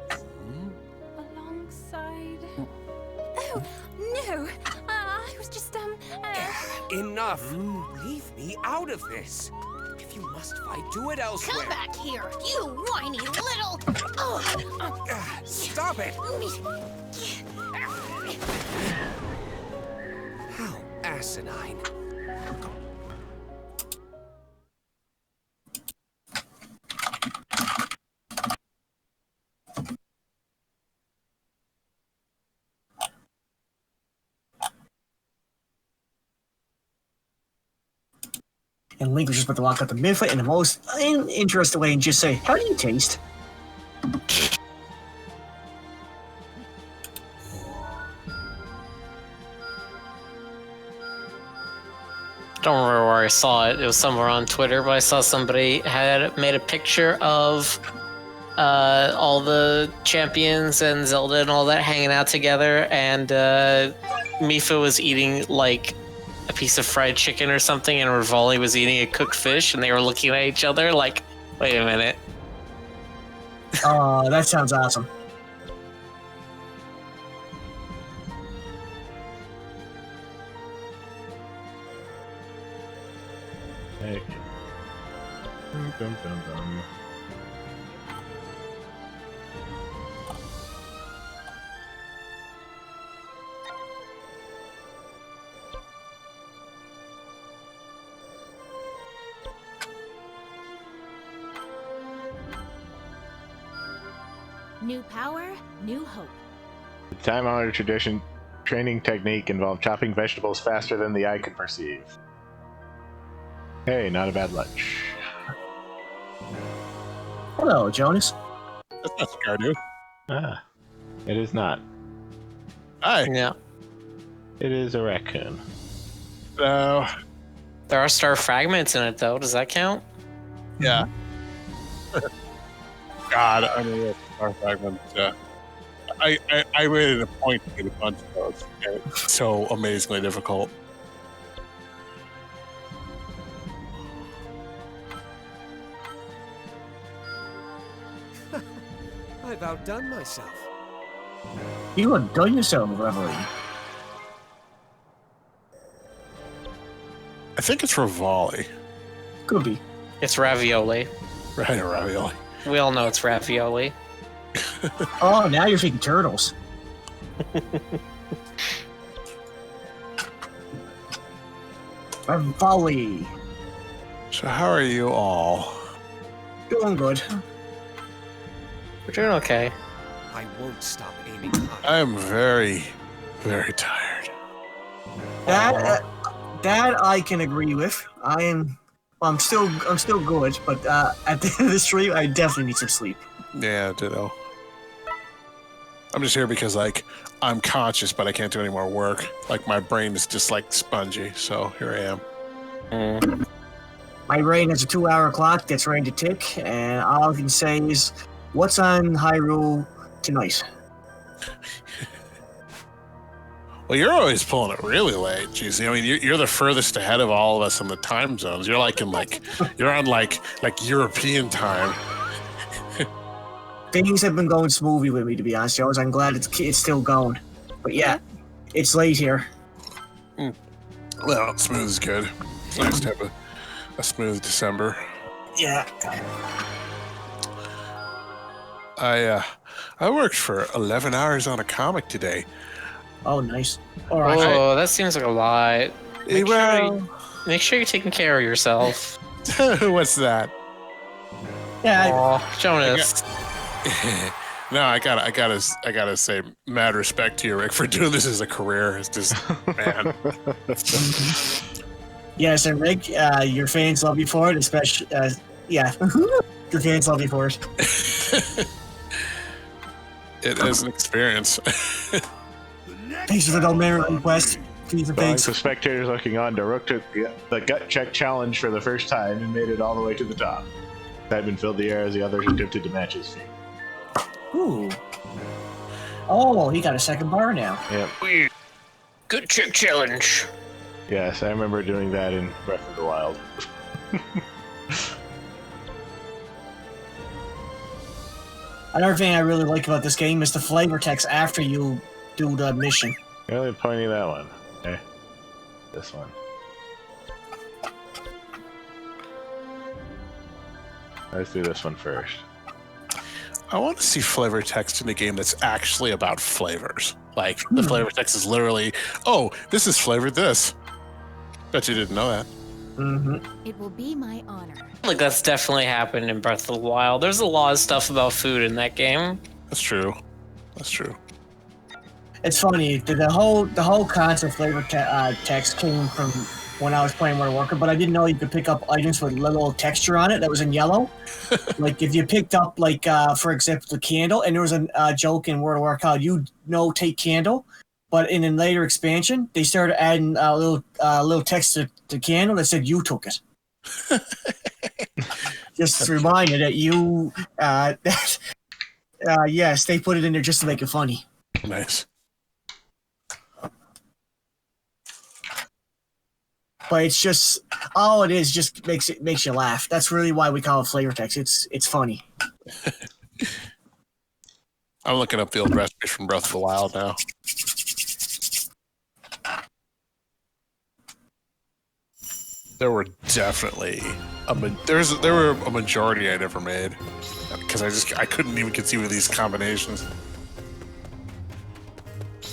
alongside. Oh, no. I was just, Enough! Leave me out of this. If you must fight, do it elsewhere. Come back here, you whiny little... Oh. Stop it! How asinine. And Link was just about to walk out the midfight in the most interesting way and just say, "How do you taste?" Don't remember where I saw it. It was somewhere on Twitter, but I saw somebody had made a picture of all the champions and Zelda and all that hanging out together, and Mifa was eating like a piece of fried chicken or something, and Rivali was eating a cooked fish, and they were looking at each other like, wait a minute. Oh, that sounds awesome. Hey. Dum, dum, dum. New power, new hope. The time-honored tradition training technique involved chopping vegetables faster than the eye could perceive. Hey, not a bad lunch. Hello, Jonas. That's not Scardu. Ah, it is not. Hi. Yeah. It is a raccoon. Hello. There are star fragments in it, though. Does that count? Yeah. God, I mean, it's star fragments. I waited a point to get a bunch of those. It's so amazingly difficult. I've outdone myself. You have done yourself, Reverie. I think it's Rivali. Could be. It's ravioli. Right, or ravioli. We all know it's ravioli. Oh, now you're thinking turtles. Volley. So how are you all? Doing good. We're doing okay. I won't stop aiming high. I am very, very tired. That I can agree with. I'm still good, but at the end of the stream, I definitely need some sleep. Yeah, ditto. I'm just here because, like, I'm conscious, but I can't do any more work. Like, my brain is just, like, spongy, so here I am. My brain has a 2-hour clock that's ready to tick, and all I can say is, what's on Hyrule tonight? Well, you're always pulling it really late. Jeez, I mean, you're the furthest ahead of all of us in the time zones. You're like you're on like European time. Things have been going smoothly with me, to be honest, Jones. I'm glad it's still going. But yeah, it's late here. Well, smooth is good. It's nice to have a smooth December. Yeah. I worked for 11 hours on a comic today. Oh, nice. All right. Oh, that seems like a lot. Well, Make sure you're taking care of yourself. what's that? Yeah. Aw, Jonas. No, I gotta say, mad respect to you, Rick, for doing this as a career. It's just, man. Yes, and Rick, your fans love you for it, especially, yeah. Your fans love you for it. It is an experience. Thanks for the no merit request. The spectators looking on, Daruk took the gut check challenge for the first time and made it all the way to the top. Excitement filled the air as the others attempted to match his feat. Ooh. Oh, he got a second bar now. Yep. Good check challenge. Yes, I remember doing that in Breath of the Wild. Another thing I really like about this game is the flavor text after you do the mission. Really pointing that one. Okay. This one. Let's do this one first. I want to see flavor text in a game that's actually about flavors. Like, the flavor text is literally, oh, this is flavored this. Bet you didn't know that. Mm-hmm. It will be my honor. Like, that's definitely happened in Breath of the Wild. There's a lot of stuff about food in that game. That's true. That's true. It's funny, the whole concept of flavor text came from when I was playing World of Warcraft, but I didn't know you could pick up items with little texture on it that was in yellow. Like, if you picked up, like, for example, the candle, and there was a joke in World of Warcraft, take candle, but in a later expansion, they started adding a little text to the candle that said you took it. Just a reminder that you, yes, they put it in there just to make it funny. Nice. But it's just all it is. Just makes you laugh. That's really why we call it flavor text. It's funny. I'm looking up the old recipes from Breath of the Wild now. There were definitely there were a majority I never made because I couldn't even conceive of these combinations.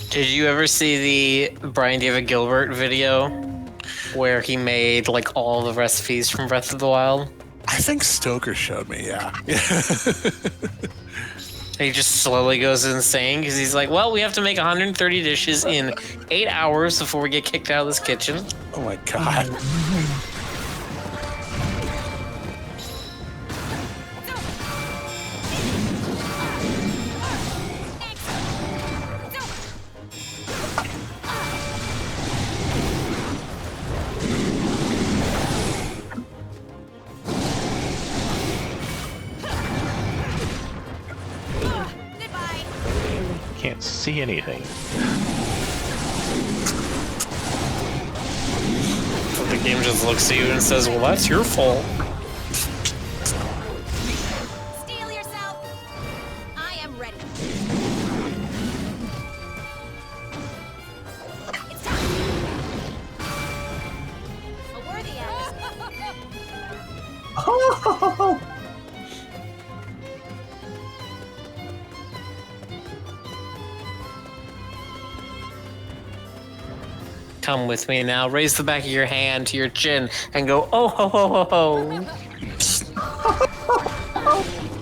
Did you ever see the Brian David Gilbert video where he made like all the recipes from Breath of the Wild? I think Stoker showed me, yeah. He just slowly goes insane because he's like, well, we have to make 130 dishes in 8 hours before we get kicked out of this kitchen. Oh my god. Can't see anything. The game just looks at you and says, well, that's your fault. Steel yourself. I am ready. It's time. A worthy adversary. Oh! Come with me now. Raise the back of your hand to your chin and go, oh, ho, ho, ho, ho.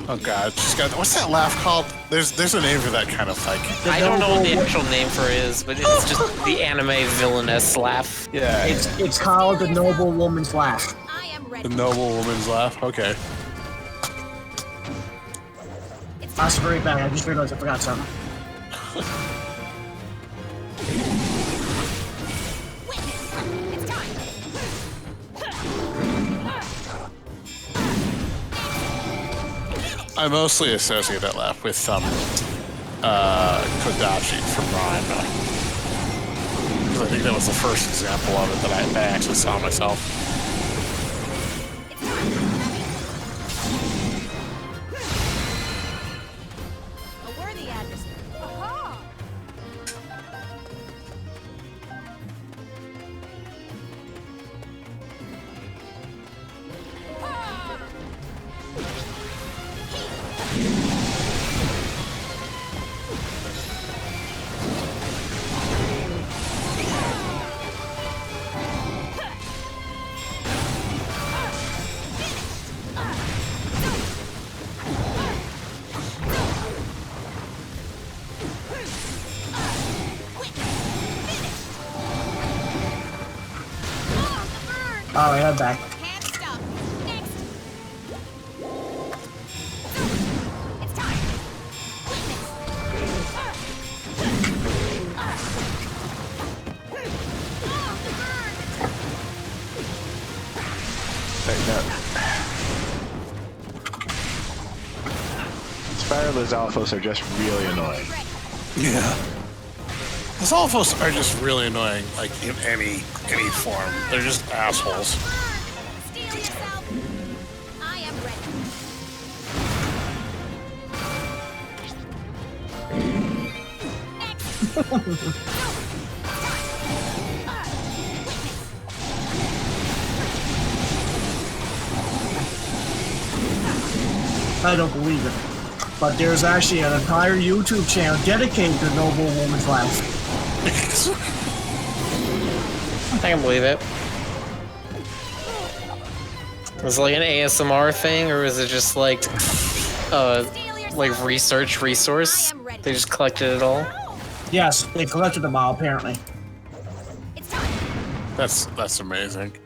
Oh god, what's that laugh called? There's a name for that kind of like. I don't know what the actual name for it is, but it's just the anime villainous laugh. Yeah. It's called the Noble Woman's Laugh. I am ready. The noble woman's laugh. Okay. That's very bad. I just realized I forgot something. I mostly associate that laugh with Kodachi from Ranma. I think that was the first example of it that I actually saw myself. A worthy adversary. Aha! Alright, I'm back. Can't stop. Next. It's time. Spireless Alphos are just really annoying. Yeah. The Zalphos are just really annoying, like in any form. They're just assholes. Steel yourself. I am ready. I don't believe it. But there's actually an entire YouTube channel dedicated to Noble Woman's Laugh. I can believe it. Was it like an ASMR thing, or was it just like research resource? They just collected it all. Yes, they collected them all, apparently. That's amazing.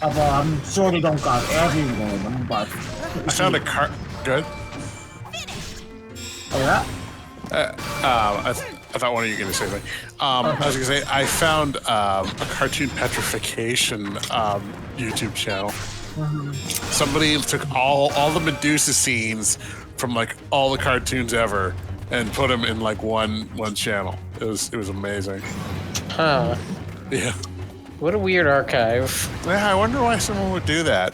I'm sure they don't got everyone, but... I found a card. Good. Oh, yeah? I thought one of you were going to say something. I was going to say, I found a cartoon petrification YouTube channel. Somebody took all the Medusa scenes from like all the cartoons ever and put them in like one channel. It was amazing. Huh. Yeah. What a weird archive. Yeah, I wonder why someone would do that.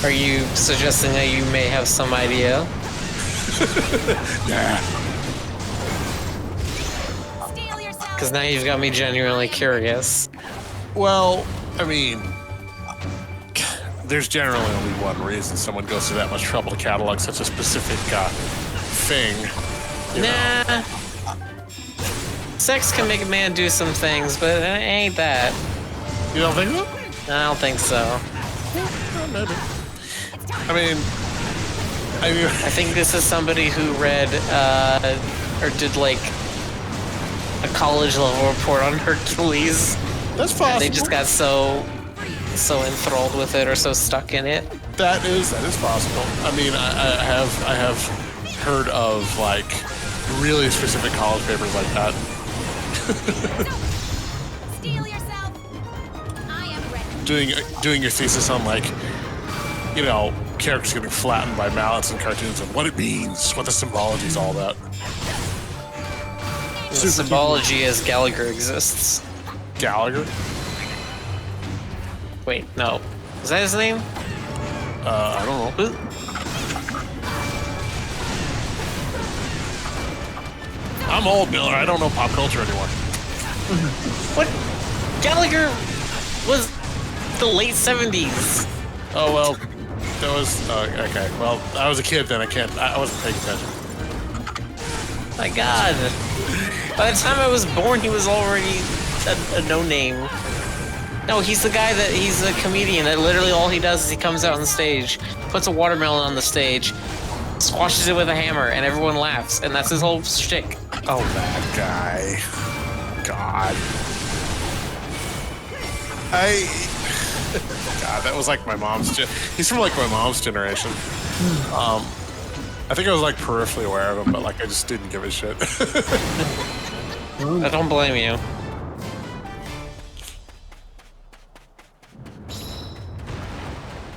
Are you suggesting that you may have some idea? Yeah. Because now you've got me genuinely curious. Well, I mean, there's generally only one reason someone goes through that much trouble to catalog such a specific thing. You know? Sex can make a man do some things, but it ain't that. You don't think so? I don't think so. Maybe. I think this is somebody who read or did like a college level report on Hercules. That's possible. And they just got so enthralled with it or so stuck in it. That is possible. I mean, I have heard of like really specific college papers like that. Steel yourself. I am ready. Doing your thesis on like, you know, characters getting flattened by mallets in cartoons and what it means, what the symbology is all about. The symbology as Gallagher exists. Gallagher? Wait, no. Is that his name? I don't know. I'm old, Miller. I don't know pop culture anymore. What? Gallagher was the late 70s. Oh, well, that was... okay, well, I was a kid then. I wasn't paying attention. My God. By the time I was born, he was already a no-name. No, he's the guy he's a comedian that literally all he does is he comes out on stage, puts a watermelon on the stage, squashes it with a hammer, and everyone laughs, and that's his whole shtick. Oh, that guy. God. God, that was like my mom's... He's from like my mom's generation. I think I was like peripherally aware of him, but like I just didn't give a shit. I don't blame you.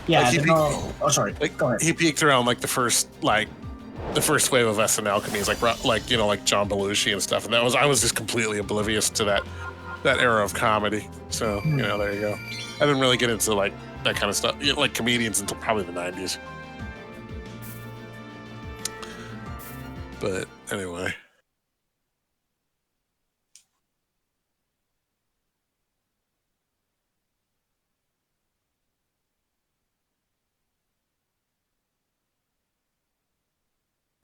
Yeah, like sorry. Like, go ahead. He peaked around like the first wave of SNL comedians, like you know, like John Belushi and stuff, and I was just completely oblivious to that era of comedy. So you know, there you go. I didn't really get into like that kind of stuff, you know, like comedians, until probably the 90s. But anyway.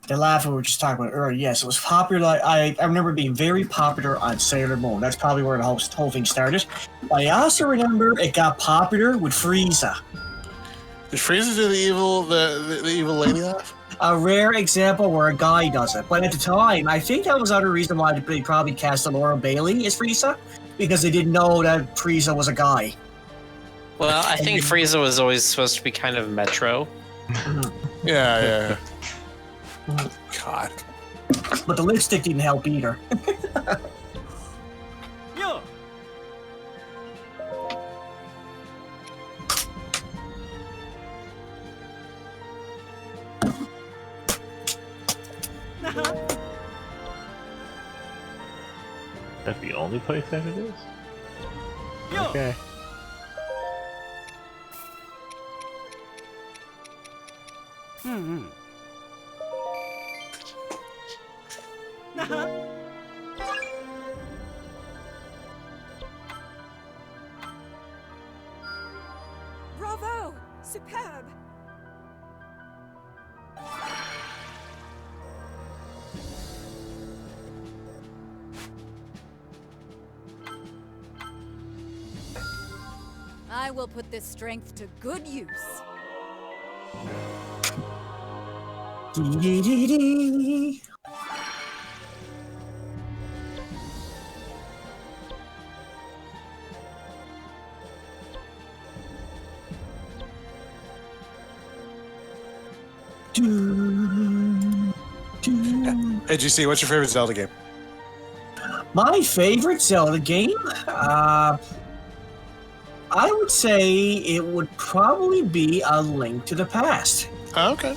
The laugh we were just talking about earlier, yes, it was popular. I remember being very popular on Sailor Moon. That's probably where the whole thing started. But I also remember it got popular with Frieza. Did Frieza do the evil lady laugh? a rare example where a guy does it. But at the time, I think that was another reason why they probably cast Laura Bailey as Frieza, because they didn't know that Frieza was a guy. Well, I think Frieza was always supposed to be kind of Metro. Yeah. God. But the lipstick didn't help either. Yo. That's the only place that it is? Okay. Bravo! Superb! I will put this strength to good use. Dee-dee-dee-dee. Hey, GC, what's your favorite Zelda game? My favorite Zelda game? I would say it would probably be A Link to the Past. Okay.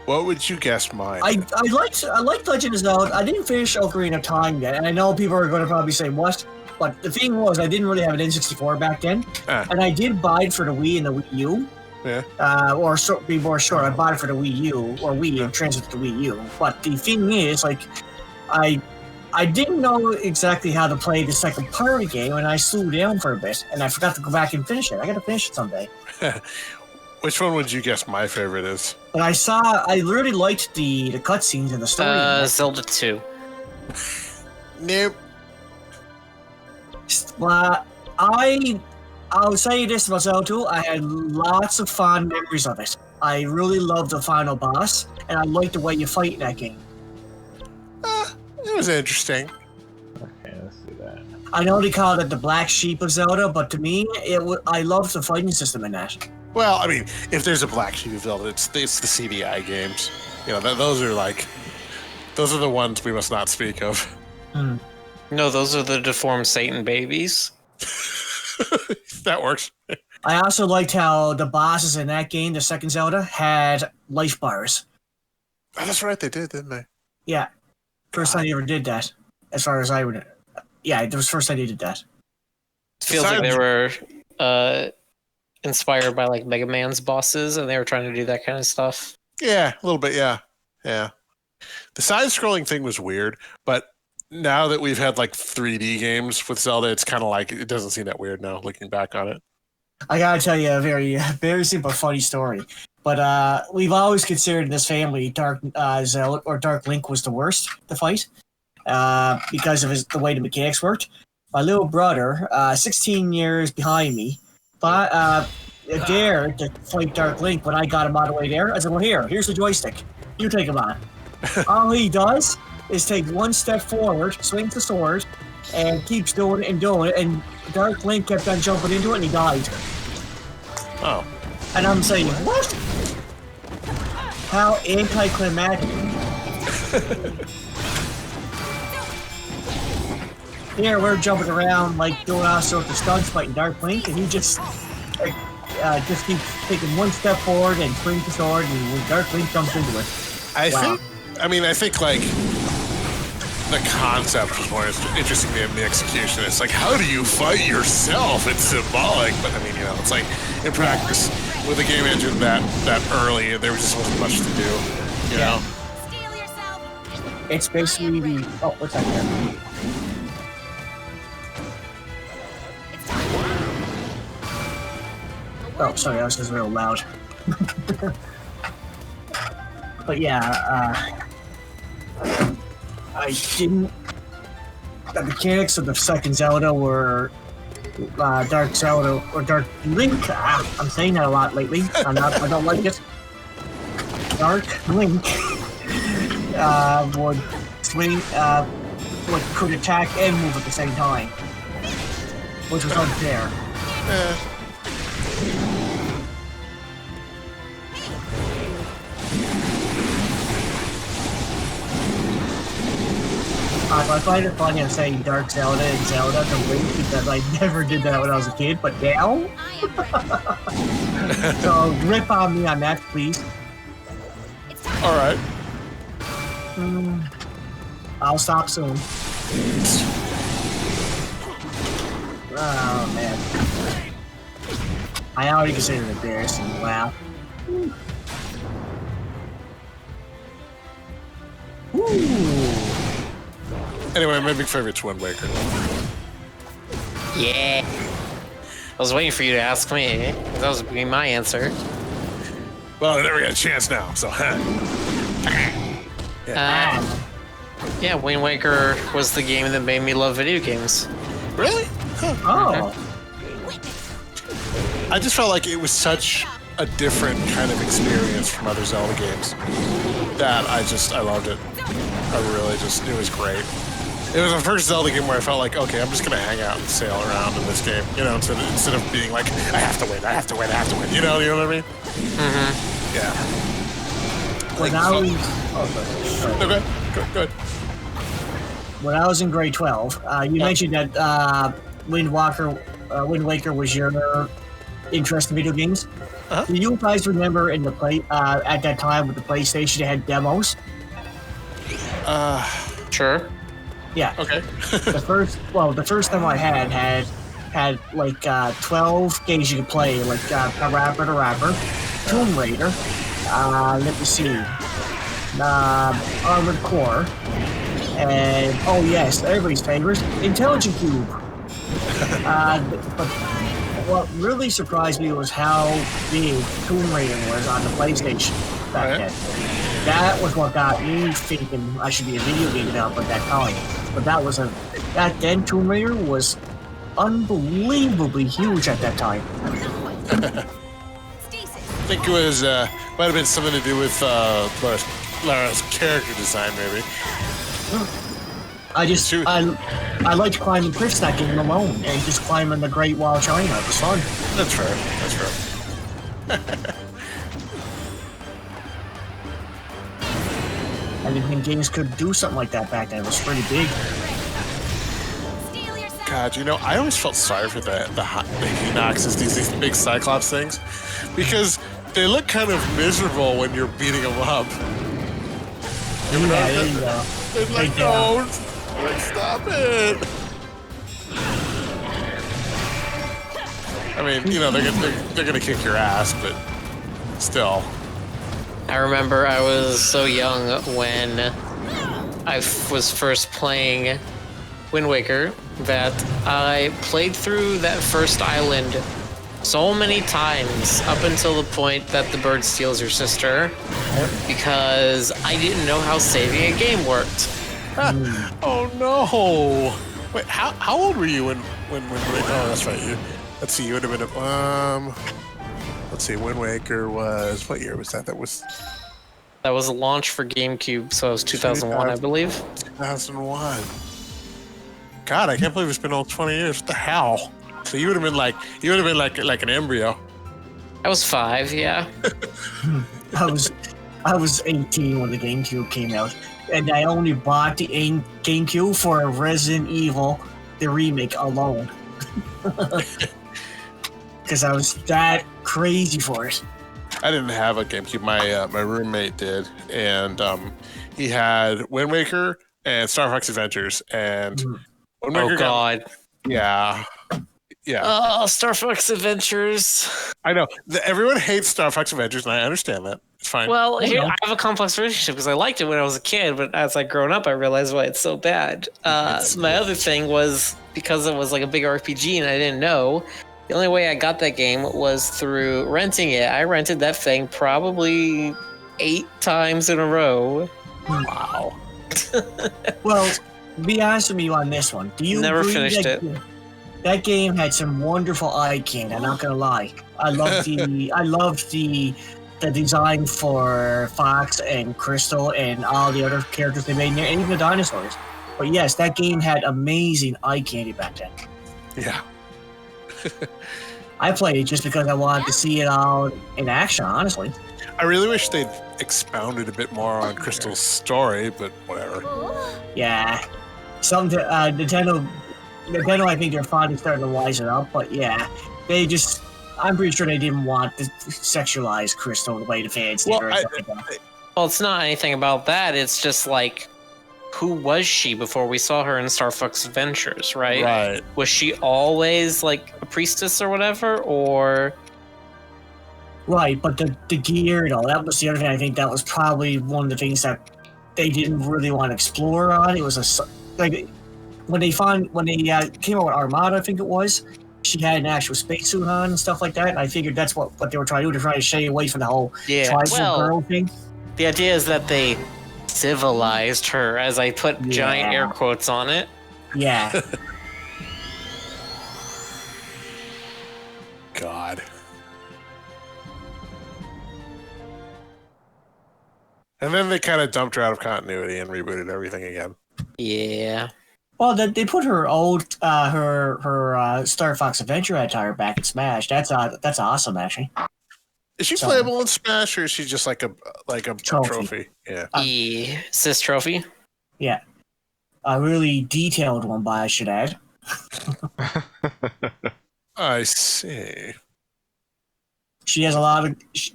What would you guess mine? I liked Legend of Zelda. I didn't finish Ocarina of Time yet, and I know people are going to probably say, what? But the thing was, I didn't really have an N64 back then, and I did buy it for the Wii and the Wii U. Yeah. Be more short, I bought it for the Wii U, or Wii and transferred to the Wii U. But the thing is, like, I didn't know exactly how to play the second part of the game, and I slowed down for a bit, and I forgot to go back and finish it. I gotta finish it someday. Which one would you guess my favorite is? But I really liked the cutscenes and the story. Zelda 2. Nope. I'll say this about Zelda 2, I had lots of fond memories of it. I really loved the final boss, and I liked the way you fight in that game. It was interesting. Okay, let's do that. I know they call it the black sheep of Zelda, but to me, I loved the fighting system in that. Well, I mean, if there's a black sheep of Zelda, it's the CDI games. You know, those are the ones we must not speak of. No, those are the deformed Satan babies. That works. I also liked how the bosses in that game, the second Zelda, had life bars. Oh, that's right, they did, didn't they? Yeah. First time they ever did that, as far as I would. Yeah, it was the first time they did that. It feels like they were inspired by like Mega Man's bosses, and they were trying to do that kind of stuff. Yeah, a little bit, yeah. The side-scrolling thing was weird, but now that we've had like 3D games with Zelda, it's kind of like, it doesn't seem that weird now, looking back on it. I gotta tell you a very, very simple, funny story. But we've always considered in this family Dark Zelda or Dark Link was the worst to fight because of the way the mechanics worked. My little brother, 16 years behind me, dared to fight Dark Link when I got him all the way there. I said, well, here's the joystick. You take him on. All he does is take one step forward, swings the sword, and keeps doing it and doing it. And Dark Link kept on jumping into it, and he died. Oh. And I'm saying, what? How anticlimactic. Here, we're jumping around, like, doing all sorts of stunts fighting Dark Link, and he just keeps taking one step forward and swings the sword, and Dark Link jumps into it. I think, like, the concept was more interesting than the execution. It's like, how do you fight yourself? It's symbolic, but I mean, you know, it's like, in practice, with a game engine that early, there just wasn't much to do, you know? Steal yourself. It's basically the... Oh, what's that here? Oh, sorry, I was just real loud. But yeah, I didn't... The mechanics of the second Zelda were Dark Zelda or Dark Link. I'm saying that a lot lately. I don't like it. Dark Link would swing, could attack and move at the same time, which was unfair. I find it funny I'm saying Dark Zelda and Zelda to Link because I never did that when I was a kid, but now? So rip on me on that, please. Alright. I'll stop soon. Oh, man. I already consider it embarrassing. Wow. Ooh. Anyway, my big favorite's Wind Waker. Yeah. I was waiting for you to ask me. That was going to be my answer. Well, I never got a chance now, so. Yeah, Wind Waker was the game that made me love video games. Really? Huh. Oh. I just felt like it was such a different kind of experience from other Zelda games that I loved it. It was great. It was the first Zelda game where I felt like, okay, I'm just gonna hang out and sail around in this game, you know, instead of being like, I have to win, you know what I mean? Mm-hmm. Yeah. When I was... Good. When I was in grade 12, you mentioned that Wind Waker was your interest in video games. Uh-huh. Do you guys remember at that time with the PlayStation, they had demos? Sure. Yeah. Okay. the first demo I had like 12 games you could play, like Rapper, Tomb Raider, let me see, Armored Core, and oh yes, everybody's favorite, Intelligent Cube. But what really surprised me was how big Tomb Raider was on the PlayStation back then. That was what got me thinking I should be a video game developer at that time. But back then Tomb Raider was unbelievably huge at that time. I think it was might have been something to do with Lara's character design, maybe. I liked climbing cliffs that game alone, and just climbing the Great Wall of China. It was fun. That's fair. I didn't think games could do something like that back then. It was pretty big. God, you know, I always felt sorry for the Hinoxes, these big Cyclops things, because they look kind of miserable when you're beating them up. There you go. It's like, no, like, stop it. I mean, you know, they're gonna kick your ass, but still. I remember I was so young when I was first playing Wind Waker that I played through that first island so many times up until the point that the bird steals your sister because I didn't know how saving a game worked. Oh no! Wait, how old were you when oh, that's right. Let's see, you would have been let's see, Wind Waker was, what year was that? That was a launch for GameCube, so it was 2001, I believe. 2001. God, I can't believe it's been all 20 years. What the hell? So you would have been like an embryo. I was 5, yeah. I was 18 when the GameCube came out, and I only bought the GameCube for Resident Evil, the remake alone. Because I was that crazy for it. I didn't have a GameCube. My roommate did, and he had Wind Waker and Star Fox Adventures, and Wind Waker. Oh God! Yeah. Oh, Star Fox Adventures. I know everyone hates Star Fox Adventures, and I understand that. It's fine. Well, I have a complex relationship because I liked it when I was a kid, but as I grown up, I realized why it's so bad. My other thing was because it was like a big RPG, and I didn't know. The only way I got that game was through renting it. I rented that thing probably 8 times in a row. Wow. Well, be honest with me on this one. Do you never finished it? That game had some wonderful eye candy. I'm not gonna lie. I loved the the design for Fox and Crystal and all the other characters they made in there, and even the dinosaurs. But yes, that game had amazing eye candy back then. Yeah. I played it just because I wanted to see it all in action, honestly. I really wish they'd expounded a bit more on Crystal's story, but whatever. Yeah. Nintendo, I think they're finally starting to wisen up, but yeah, I'm pretty sure they didn't want to sexualize Crystal the way the fans did. Well, it's not anything about that. It's just like, who was she before we saw her in Star Fox Adventures, right? Right. Was she always like a priestess or whatever, or? Right, but the gear and all that was the other thing. I think that was probably one of the things that they didn't really want to explore on. It was when they came out with Armada, I think it was. She had an actual spacesuit on and stuff like that. And I figured that's what they were trying to do. They're trying to stay away from the whole tribal girl thing. The idea is that they civilized her, as I put giant air quotes on it. Yeah. God. And then they kind of dumped her out of continuity and rebooted everything again. Yeah. Well, they put her old her Star Fox Adventure attire back in Smash. That's awesome, actually. Is she playable in Smash, or is she just like a trophy? Yeah. Sis trophy. Yeah. A really detailed one, I should add. I see. She has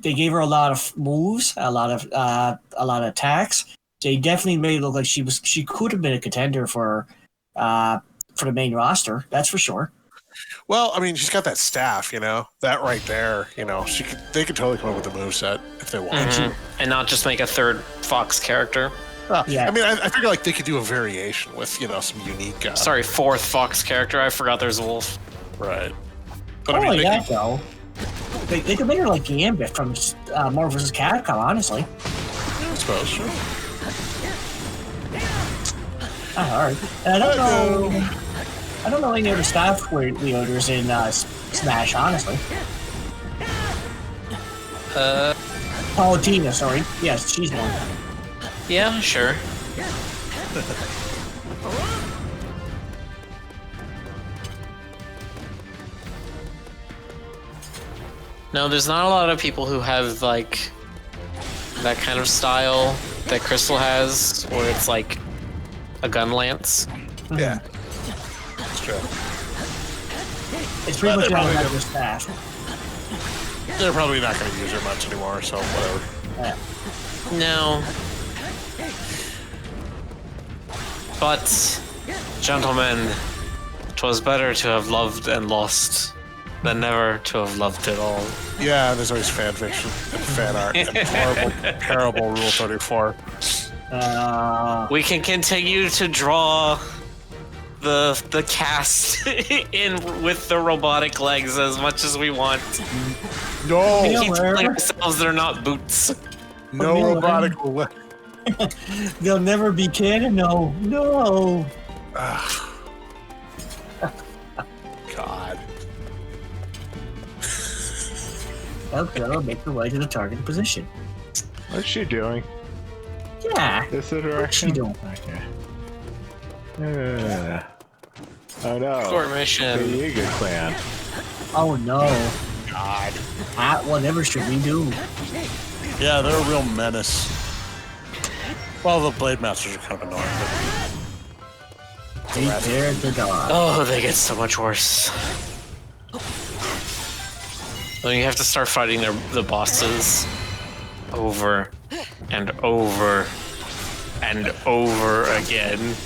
they gave her a lot of moves, a lot of attacks. They definitely made it look like she could have been a contender for the main roster. That's for sure. Well, I mean, she's got that staff, that right there. They could totally come up with a moveset if they wanted to, and not just make a third Fox character. Yeah. I mean, I figure like they could do a variation with some unique. Sorry, fourth Fox character. I forgot there's a wolf. Right. But Not only that, though, they could make her like Gambit from Marvel vs. Capcom. Honestly. I suppose. Sure. Not hard. And I don't know any other staff wielders in Smash, honestly. Palutena, sorry. Yes, she's one. Yeah, sure. No, there's not a lot of people who have like that kind of style that Crystal has, where it's like a gun lance. Yeah. That's true. It's pretty much all about the staff. They're probably not going to use her much anymore, so whatever. Yeah. No. But, gentlemen, 'twas better to have loved and lost than never to have loved at all. Yeah, there's always fan fiction and fan art and horrible, terrible Rule 34. We can continue to draw the cast in with the robotic legs as much as we want. No! Keep telling ourselves they're not boots. No robotic legs. They'll never be canon. No. God. Okay, I'll make her way to the target position. What's she doing? Yeah. This is What's she doing? Okay. Oh no. Court mission. The Eagle clan. Oh no. God. Whatever should we do? Yeah, they're a real menace. Well, the Blade Masters are kind of annoying, but... Prepare the dog. Oh, they get so much worse. Then you have to start fighting the bosses over and over and over again.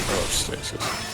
Oh, Stasis.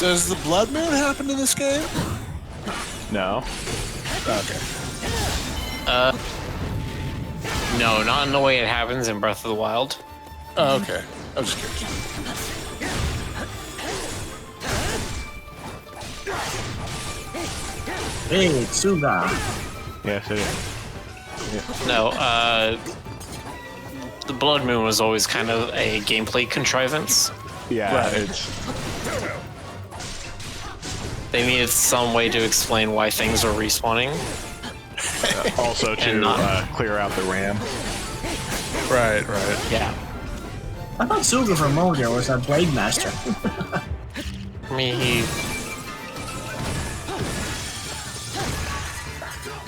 Does the Blood Moon happen in this game? No. Okay. No, not in the way it happens in Breath of the Wild. Oh, okay. I was just curious. Hey, Tsuga. Yes, it is. No, the Blood Moon was always kind of a gameplay contrivance. Yeah, Right. it's They needed some way to explain why things were respawning. also to clear out the RAM. Right. Yeah. I thought Tsuga for a moment there was a Blade Master. I mean,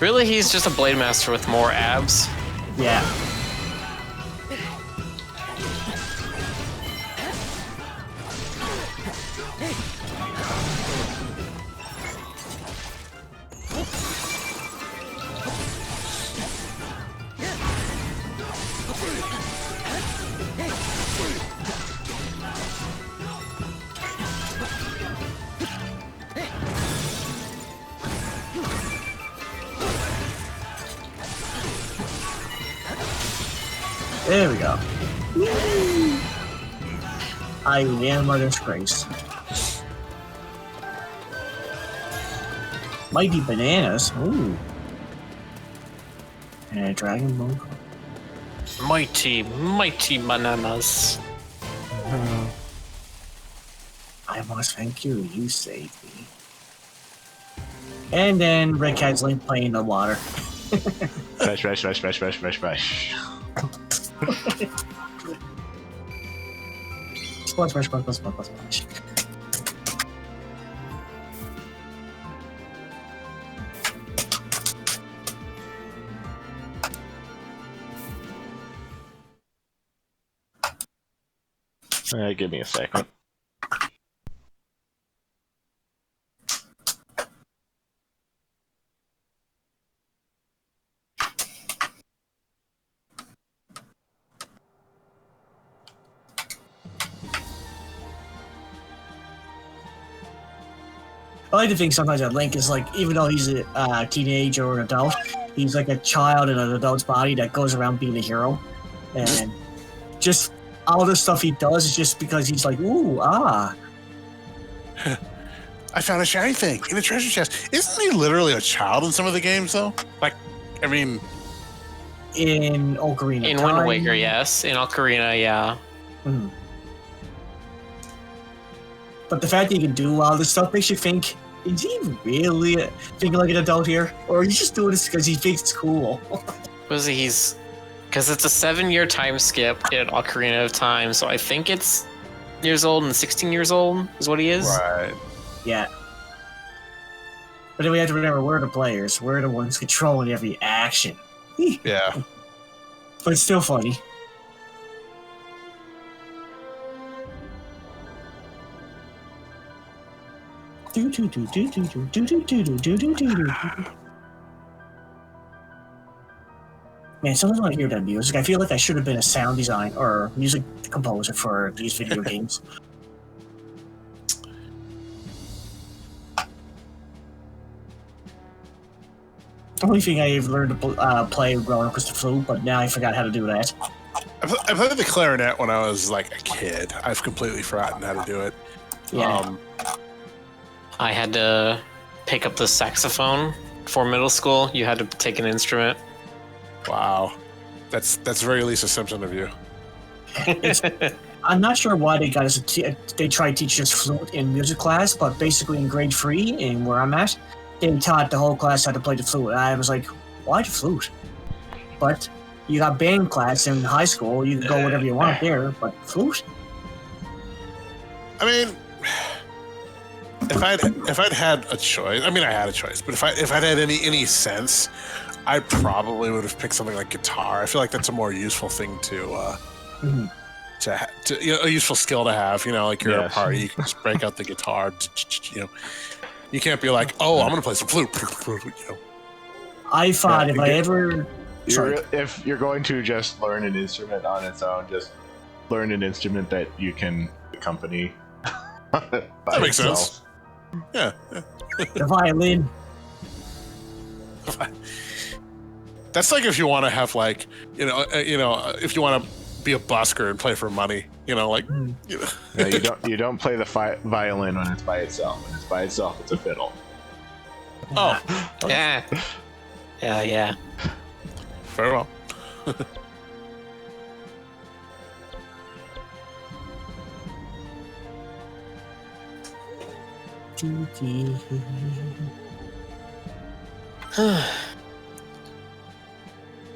Really, he's just a Blade Master with more abs. Yeah. There we go. I am a disgrace. Mighty bananas. Ooh. And a dragon bone. Mighty bananas. I must thank you. You saved me. And then Red Cat's Link playing in the water. Smash, smash, smash, smash, smash, smash, smash. Splash, splash, splash, splash, splash, splash. Give me a second. I like to think sometimes that Link is like, even though he's a teenager or an adult, he's like a child in an adult's body that goes around being a hero. And just all the stuff he does is just because he's like, ooh, ah. I found a shiny thing in a treasure chest. Isn't he literally a child in some of the games, though? Like, I mean... In Ocarina In of Time. Wind Waker, yes. In Ocarina, yeah. Mhm. But the fact that he can do all this stuff makes you think, is he really thinking like an adult here? Or is he just doing this because he thinks it's cool? Was he's... Because it's a 7-year time skip in Ocarina of Time, so I think it's years old and 16 years old is what he is. Right. Yeah. But then we have to remember, we're the players. We're the ones controlling every action. Yeah. But it's still funny. Man, sometimes when I hear that music, I feel like I should have been a sound design or music composer for these video games. The only thing I ever learned to play growing up was the flute, but now I forgot how to do that. I played the clarinet when I was like a kid. I've completely forgotten how to do it. Yeah. I had to pick up the saxophone for middle school. You had to take an instrument. Wow. That's very Lisa Simpson of you. I'm not sure why they got us. They tried to teach us flute in music class, but basically in grade 3, and where I'm at, they taught the whole class how to play the flute. And I was like, why the flute? But you got band class in high school. You can go whatever you want there, but flute? I mean, if I'd had a choice, I mean, I had a choice, but if I'd had any sense, I probably would have picked something like guitar. I feel like that's a more useful thing to a useful skill to have. You know, like you're at a party, you can just break out the guitar. You know, you can't be like, oh, I'm gonna play some flute. You know. I thought if I ever, if you're going to just learn an instrument on its own, just learn an instrument that you can accompany. That makes sense. Yeah. The violin. That's like if you want to have like, if you want to be a busker and play for money, like, No, you don't play the violin when it's by itself. When it's by itself, it's a fiddle. Oh, Yeah. Yeah. very well.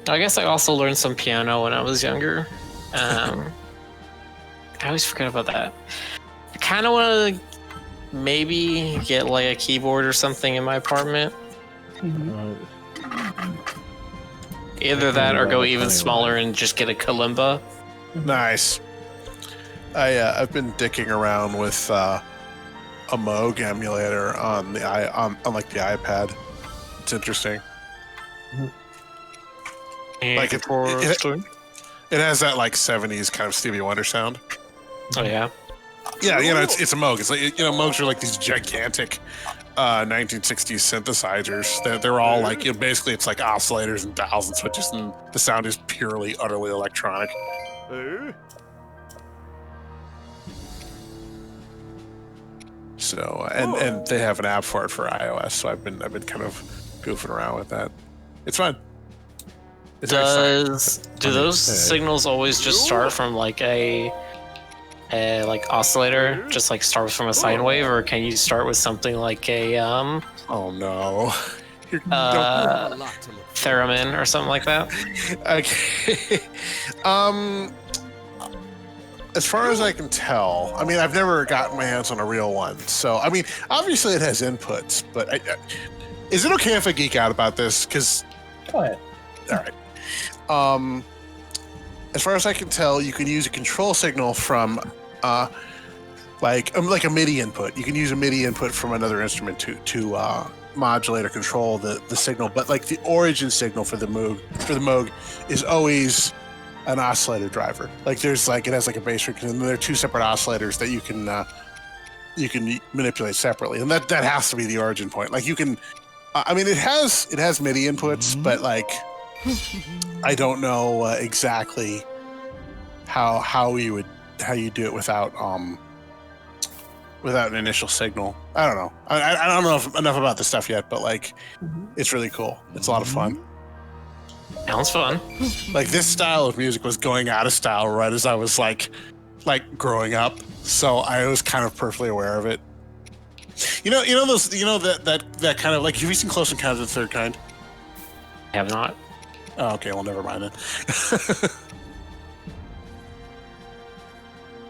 I guess I also learned some piano when I was younger. I always forget about that. I kind of want to maybe get like a keyboard or something in my apartment. Either that or go even smaller and just get a kalimba. Nice. I've been dicking around with a Moog emulator on the on like the iPad. It's interesting. Like it has that like 70s kind of Stevie Wonder sound. Oh yeah. Yeah, it's a Moog. It's like Moogs are like these gigantic 1960s synthesizers. They're all like basically it's like oscillators and dials and switches, and the sound is purely, utterly electronic. So and they have an app for it for iOS. So I've been kind of goofing around with that. It's fun. It's Do those signals always just start from like a like oscillator, just like start from a sine wave, or can you start with something like a oh no, theremin or something like that? Okay. As far as I can tell, I mean, I've never gotten my hands on a real one. So, I mean, obviously it has inputs, but is it okay if I geek out about this? Because Go ahead. all right. As far as I can tell, you can use a control signal from like a MIDI input. You can use a MIDI input from another instrument to modulate or control the signal. But like the origin signal for the Moog is always an oscillator driver. Like it has like a bass frequency, and there are two separate oscillators that you can manipulate separately, and that has to be the origin point. Like you can, I mean, it has MIDI inputs, but like I don't know exactly how you do it without an initial signal. I don't know. I don't know enough about this stuff yet, but like it's really cool. It's a lot of fun. Sounds fun. Like this style of music was going out of style right as I was like growing up, so I was kind of perfectly aware of it. That kind of like, have you seen Close Encounters of the Third Kind? I have not. Oh, okay, well, never mind then.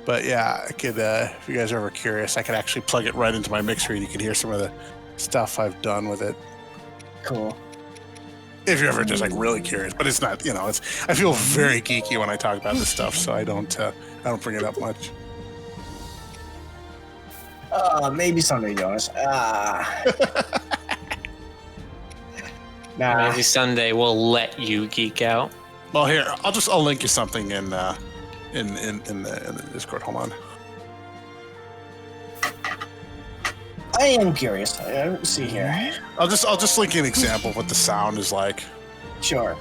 But yeah, I could, if you guys are ever curious, I could actually plug it right into my mixer and you can hear some of the stuff I've done with it. Cool. If you're ever just like really curious, but it's not, I feel very geeky when I talk about this stuff, so I don't bring it up much. Maybe someday, Jonas. Nah. Maybe Sunday we'll let you geek out. Well, here, I'll link you something in the Discord. Hold on. I am curious. Let's see here. I'll just link you an example of what the sound is like. Sure.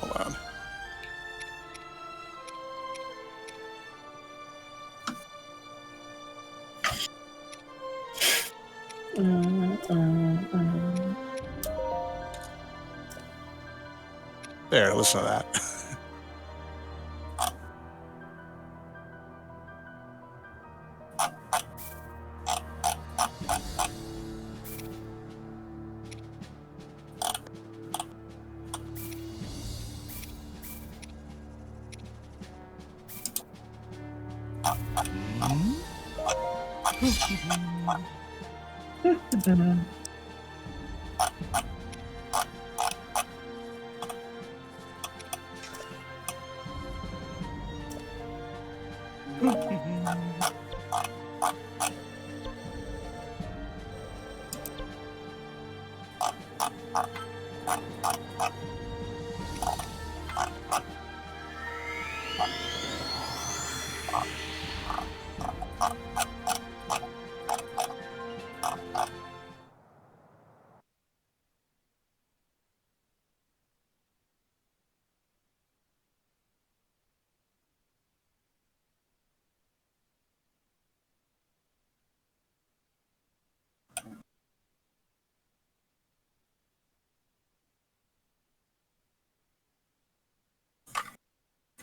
Hold on. There, listen to that.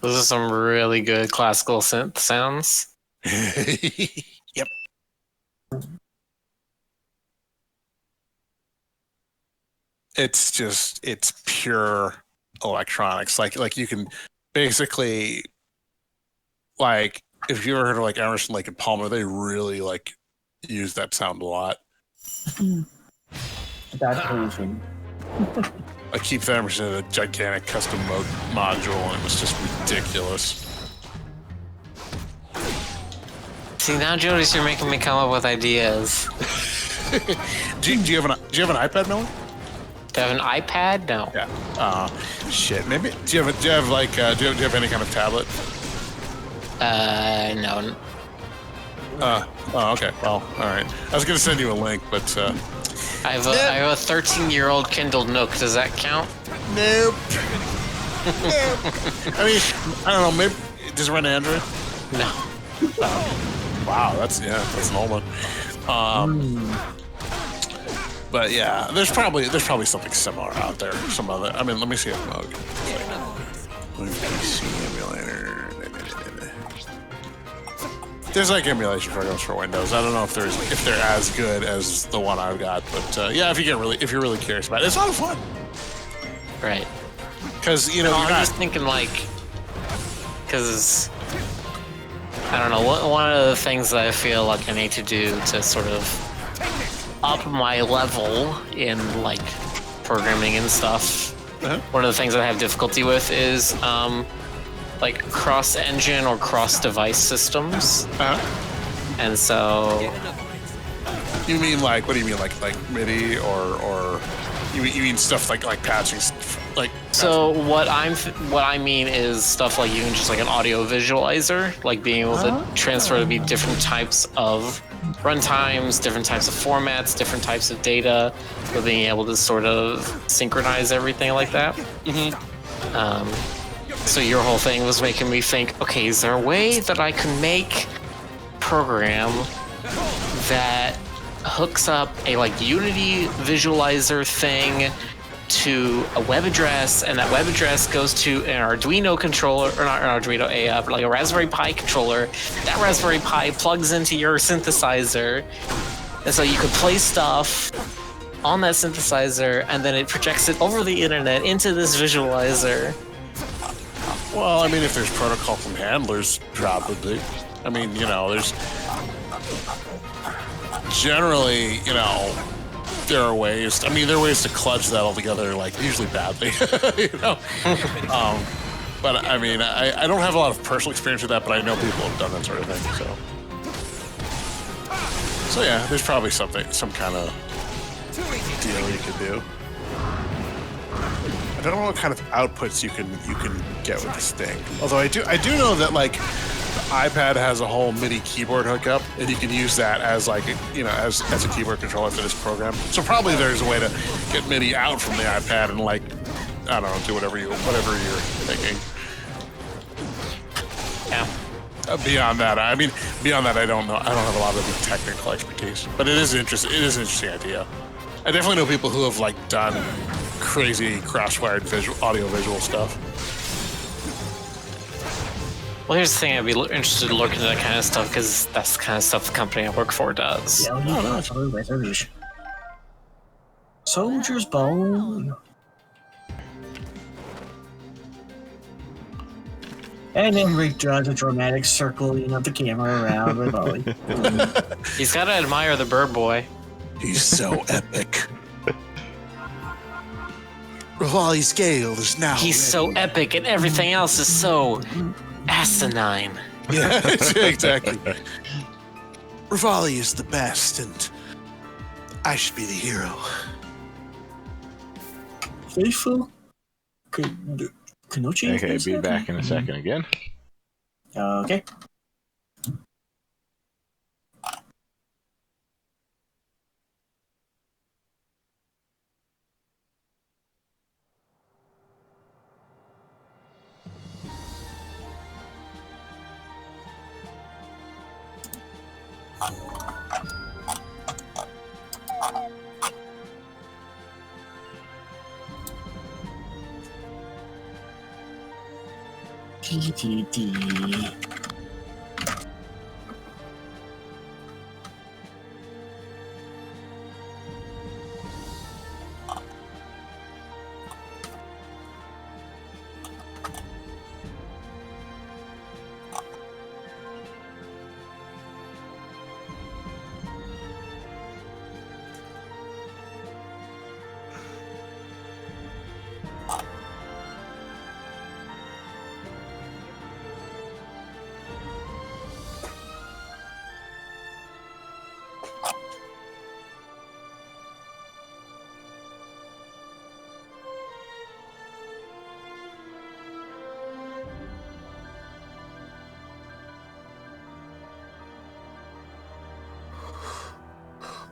Those are some really good classical synth sounds. Yep. It's pure electronics. Like you can basically, like, if you ever heard of like Emerson, Lake and Palmer, they really like use that sound a lot. That version. I keep Emerson in a gigantic custom mode module, and it was just ridiculous. See, now, Jonas, you're making me come up with ideas. do you have an iPad, Miller? Do you have an iPad? No. Yeah. Shit. Maybe. Do you have any kind of tablet? No. Oh, okay. Well, all right. I was gonna send you a link, but I have a 13-year-old Kindle Nook. Does that count? Nope. I mean, I don't know. Maybe does it run Android? No. Wow, that's an old one. But yeah, there's probably something similar out there. Some other. I mean, let me see if Mug. PC emulator. There's like emulation programs for Windows. I don't know if they're as good as the one I've got, but yeah, if you're really curious about it, it's a lot of fun. Right. Because I'm just thinking because I don't know. One of the things that I feel like I need to do to sort of up my level in like programming and stuff. One of the things I have difficulty with is like cross-engine or cross-device systems. And so, you mean like, what do you mean, like MIDI or you mean stuff like patching, like? So what I mean is stuff like even just like an audio visualizer, like being able to transfer to be different types of runtimes, different types of formats, different types of data, but being able to sort of synchronize everything like that. So your whole thing was making me think, okay, is there a way that I can make a program that hooks up a like Unity visualizer thing to a web address, and that web address goes to an Arduino controller, or not an Arduino, like a Raspberry Pi controller. That Raspberry Pi plugs into your synthesizer, and so you could play stuff on that synthesizer, and then it projects it over the internet into this visualizer. Well, I mean, if there's protocol from handlers, probably. I mean, there's generally, there are ways. I mean, there are ways to kludge that all together, like usually badly, But I mean, I don't have a lot of personal experience with that, but I know people have done that sort of thing. So yeah, there's probably some kind of deal you could do. I don't know what kind of outputs you can get with this thing. Although I do know that like the iPad has a whole MIDI keyboard hookup, and you can use that as like as a keyboard controller for this program. So probably there's a way to get MIDI out from the iPad and like I don't know, do whatever you're thinking. Yeah. Beyond that, I don't know. I don't have a lot of the technical expertise, but it is interesting. It is an interesting idea. I definitely know people who have like done crazy cross-wired audio visual stuff. Well, here's the thing. I'd be interested in looking at that kind of stuff because that's the kind of stuff the company I work for does. Yeah, Soldier's Bone. And then Rick draws a dramatic circling of the camera around with Ollie. He's got to admire the bird boy. He's so epic. Rivali's scale is now. He's so epic, and everything else is so asinine. Yeah, exactly. Rivali is the best, and I should be the hero. Faithful? Kanochi? Okay, be back in a second again. Okay.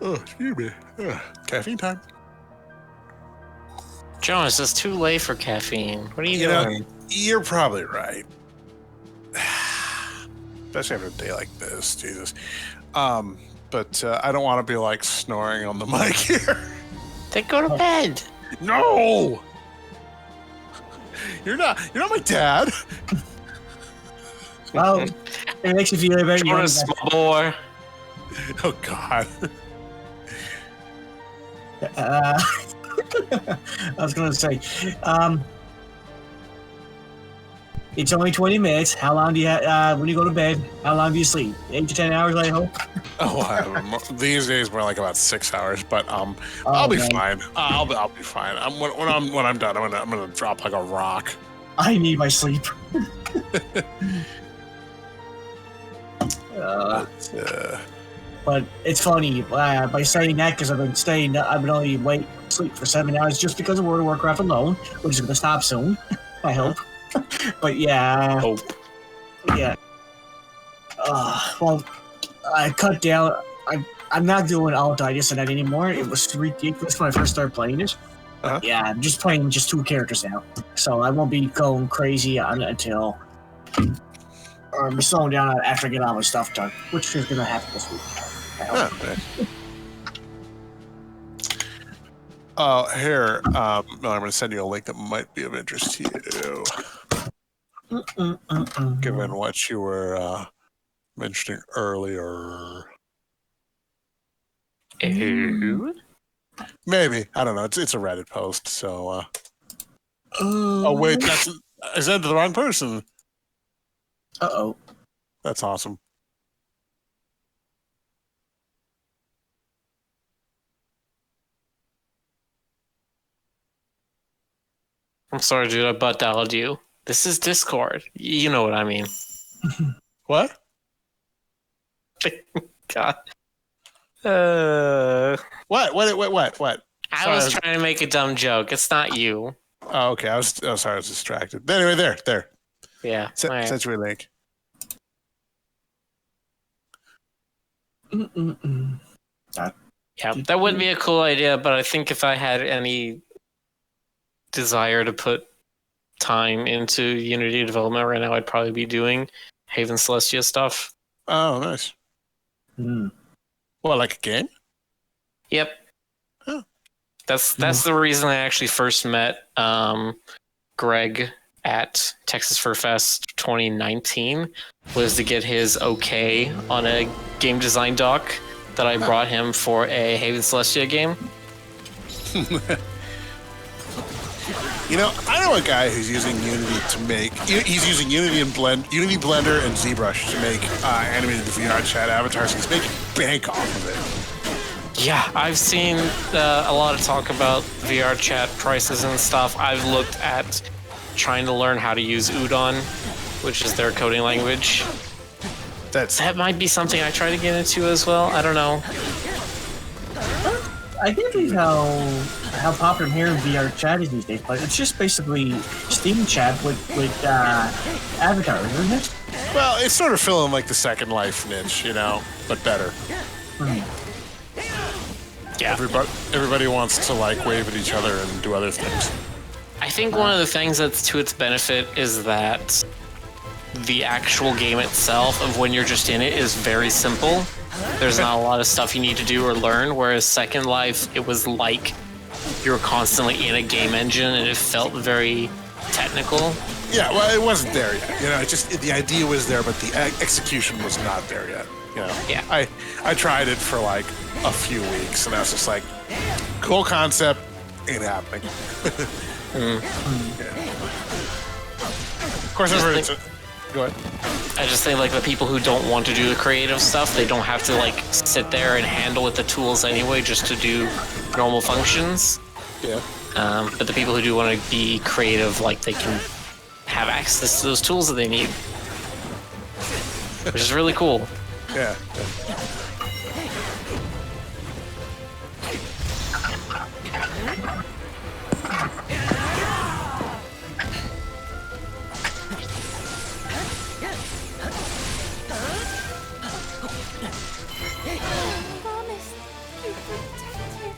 Oh, excuse me. Caffeine time. Jonas, it's too late for caffeine. What are you know, doing? You're probably right. Especially after a day like this, Jesus. But I don't want to be like snoring on the mic here. Then go to bed. No! You're not my dad. Well, it makes you feel better. Jonas, small boy. Oh God. I was gonna say, it's only 20 minutes. How long do you when you go to bed? How long do you sleep? 8 to 10 hours, I hope. Oh, these days more like about 6 hours, but I'll be fine. I'll be fine. When I'm done, I'm gonna drop like a rock. I need my sleep. But it's funny by saying that because I've been only sleep for 7 hours just because of World of Warcraft alone, which is going to stop soon. I hope. But yeah. Hope. Yeah. Well, I cut down. I'm not doing all this and that anymore. It was ridiculous when I first started playing it. Yeah, I'm just playing 2 characters now, so I won't be going crazy on it until. Or I'm slowing down after I get all my stuff done, which is going to happen this week. Here, I'm going to send you a link that might be of interest to you. Given what you were mentioning earlier. Maybe. I don't know. It's a Reddit post, so... Oh, wait, I sent it to the wrong person. Uh-oh. That's awesome. I'm sorry, dude. I butt dialed you. This is Discord. You know what I mean. What? God. What? I was trying to make a dumb joke. It's not you. Oh, okay. I was sorry. I was distracted. Anyway, there. Yeah. Sent you a link. Yeah, that would be a cool idea, but I think if I had any desire to put time into Unity development right now, I'd probably be doing Haven Celestia stuff. Oh, nice. Well, like a game? Yep. Oh. That's the reason I actually first met Greg at Texas Fur Fest 2019, was to get his okay on a game design doc that I brought him for a Haven Celestia game. You know, I know a guy who's using Unity to make... He's using Unity Blender and ZBrush to make animated VR chat avatars. He's making bank off of it. Yeah, I've seen a lot of talk about VR chat prices and stuff. I've looked at trying to learn how to use Udon, which is their coding language. That might be something I try to get into as well. I don't know. I can't believe how popular here in VR chat is these days, but it's just basically Steam chat with avatars, isn't it? Well, it's sort of filling like the Second Life niche, but better. Yeah. Everybody wants to like wave at each other and do other things. I think one of the things that's to its benefit is that the actual game itself, of when you're just in it, is very simple. There's not a lot of stuff you need to do or learn, whereas Second Life, it was like you were constantly in a game engine and it felt very technical. Yeah, well, it wasn't there yet. You know, it just the idea was there, but the execution was not there yet. You know, Yeah. I tried it for like a few weeks, and I was just like, cool concept, ain't happening. Yeah. Of course, I've heard it's. Go ahead. I just think like the people who don't want to do the creative stuff, they don't have to like sit there and handle with the tools anyway, just to do normal functions. Yeah. But the people who do want to be creative, like they can have access to those tools that they need, which is really cool. Yeah. Promise you protect him.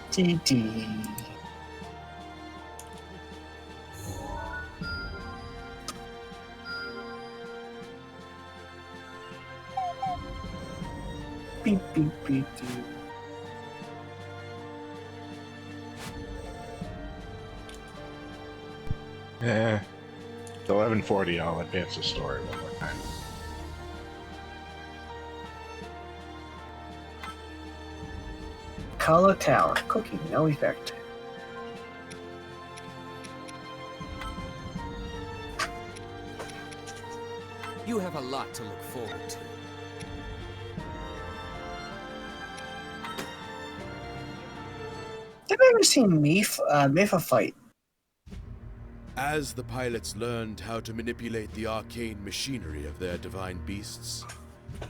TD. Beep, beep, beep, beep. Yeah. It's 11:40. I'll advance the story one more time. Akala Tower. Cooking, no effect. You have a lot to look forward to. Have I ever seen Mifa fight? As the pilots learned how to manipulate the arcane machinery of their divine beasts,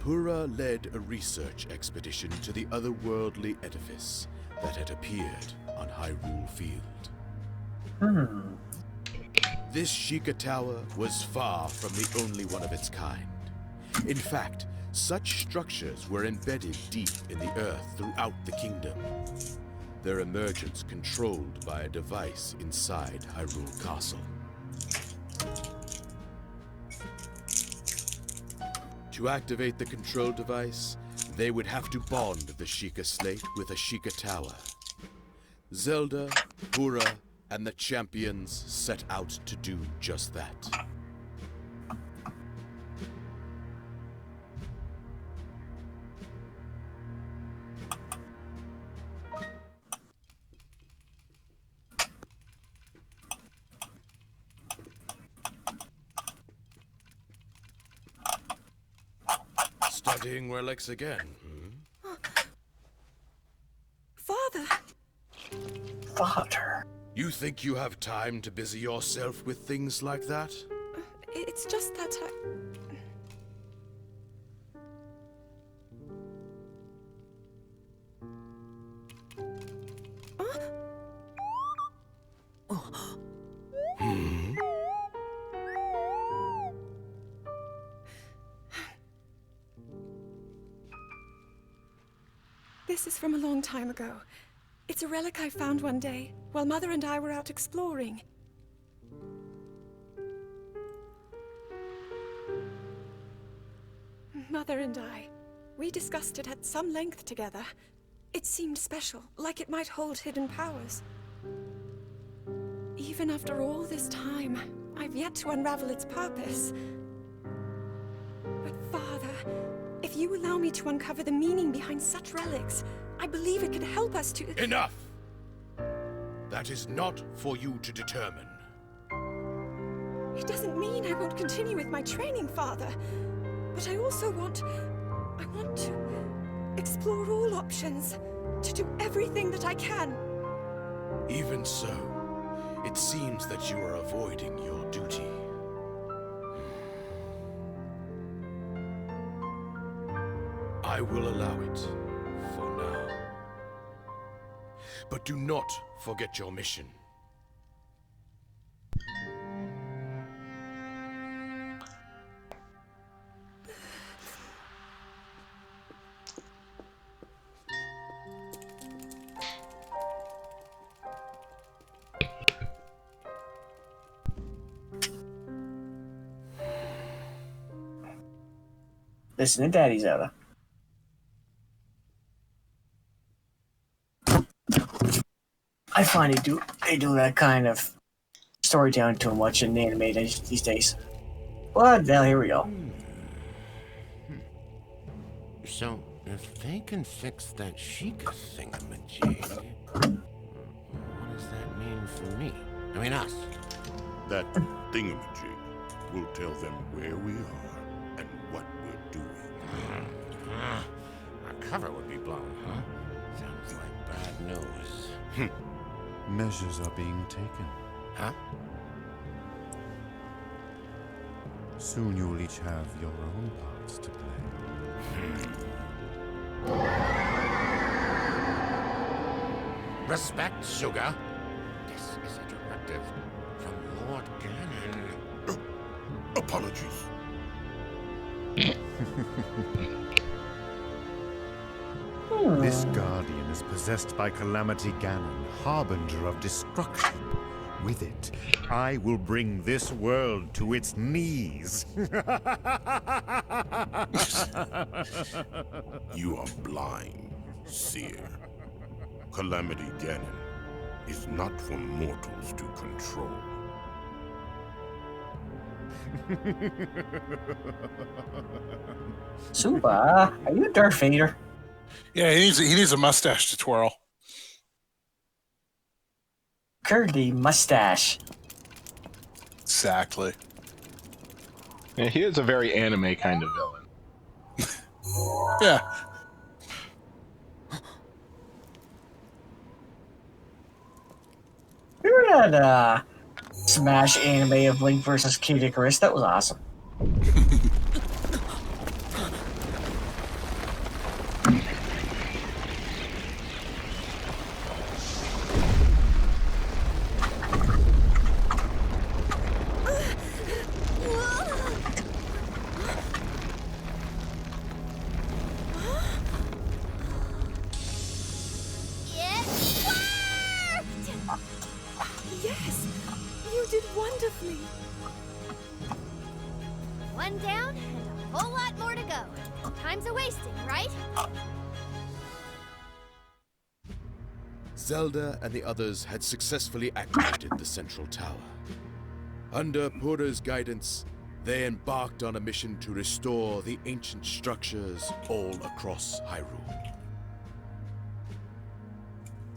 Pura led a research expedition to the otherworldly edifice that had appeared on Hyrule Field. This Sheikah Tower was far from the only one of its kind. In fact, such structures were embedded deep in the earth throughout the kingdom, their emergence controlled by a device inside Hyrule Castle. To activate the control device, they would have to bond the Sheikah Slate with a Sheikah Tower. Zelda, Pura, and the champions set out to do just that. Studying relics again, hmm? Father! Father. You think you have time to busy yourself with things like that? It's just that This is from a long time ago. It's a relic I found one day, while Mother and I were out exploring. Mother and I, we discussed it at some length together. It seemed special, like it might hold hidden powers. Even after all this time, I've yet to unravel its purpose. But Father, if you allow me to uncover the meaning behind such relics, I believe it could help us to— Enough! That is not for you to determine. It doesn't mean I won't continue with my training, Father. But I also want to explore all options, to do everything that I can. Even so, It seems that you are avoiding your duty. I will allow it for now. But do not forget your mission. Listen to Daddy Zelda. I find they do that kind of storytelling too much in anime these days. Well, now here we go. So, if they can fix that Sheikah thingamajig, what does that mean for me? I mean us. That thingamajig will tell them where we are and what we're doing. Our cover would be blown, huh? Sounds like bad news. Measures are being taken. Huh? Soon you'll each have your own parts to play. Respect, Sugar. This is a directive from Lord Ganon. Apologies. This guardian is possessed by Calamity Ganon, harbinger of destruction. With it, I will bring this world to its knees. You are blind, seer. Calamity Ganon is not for mortals to control. Super, are you Darth Vader? Yeah, he needs a mustache to twirl. Curly mustache. Exactly. Yeah, he is a very anime kind of villain. Yeah. Remember that Smash anime of Link versus Kid Icarus? That was awesome. Yes! You did wonderfully! One down and a whole lot more to go. Time's a-wasting, right? Zelda and the others had successfully activated the central tower. Under Purah's guidance, they embarked on a mission to restore the ancient structures all across Hyrule.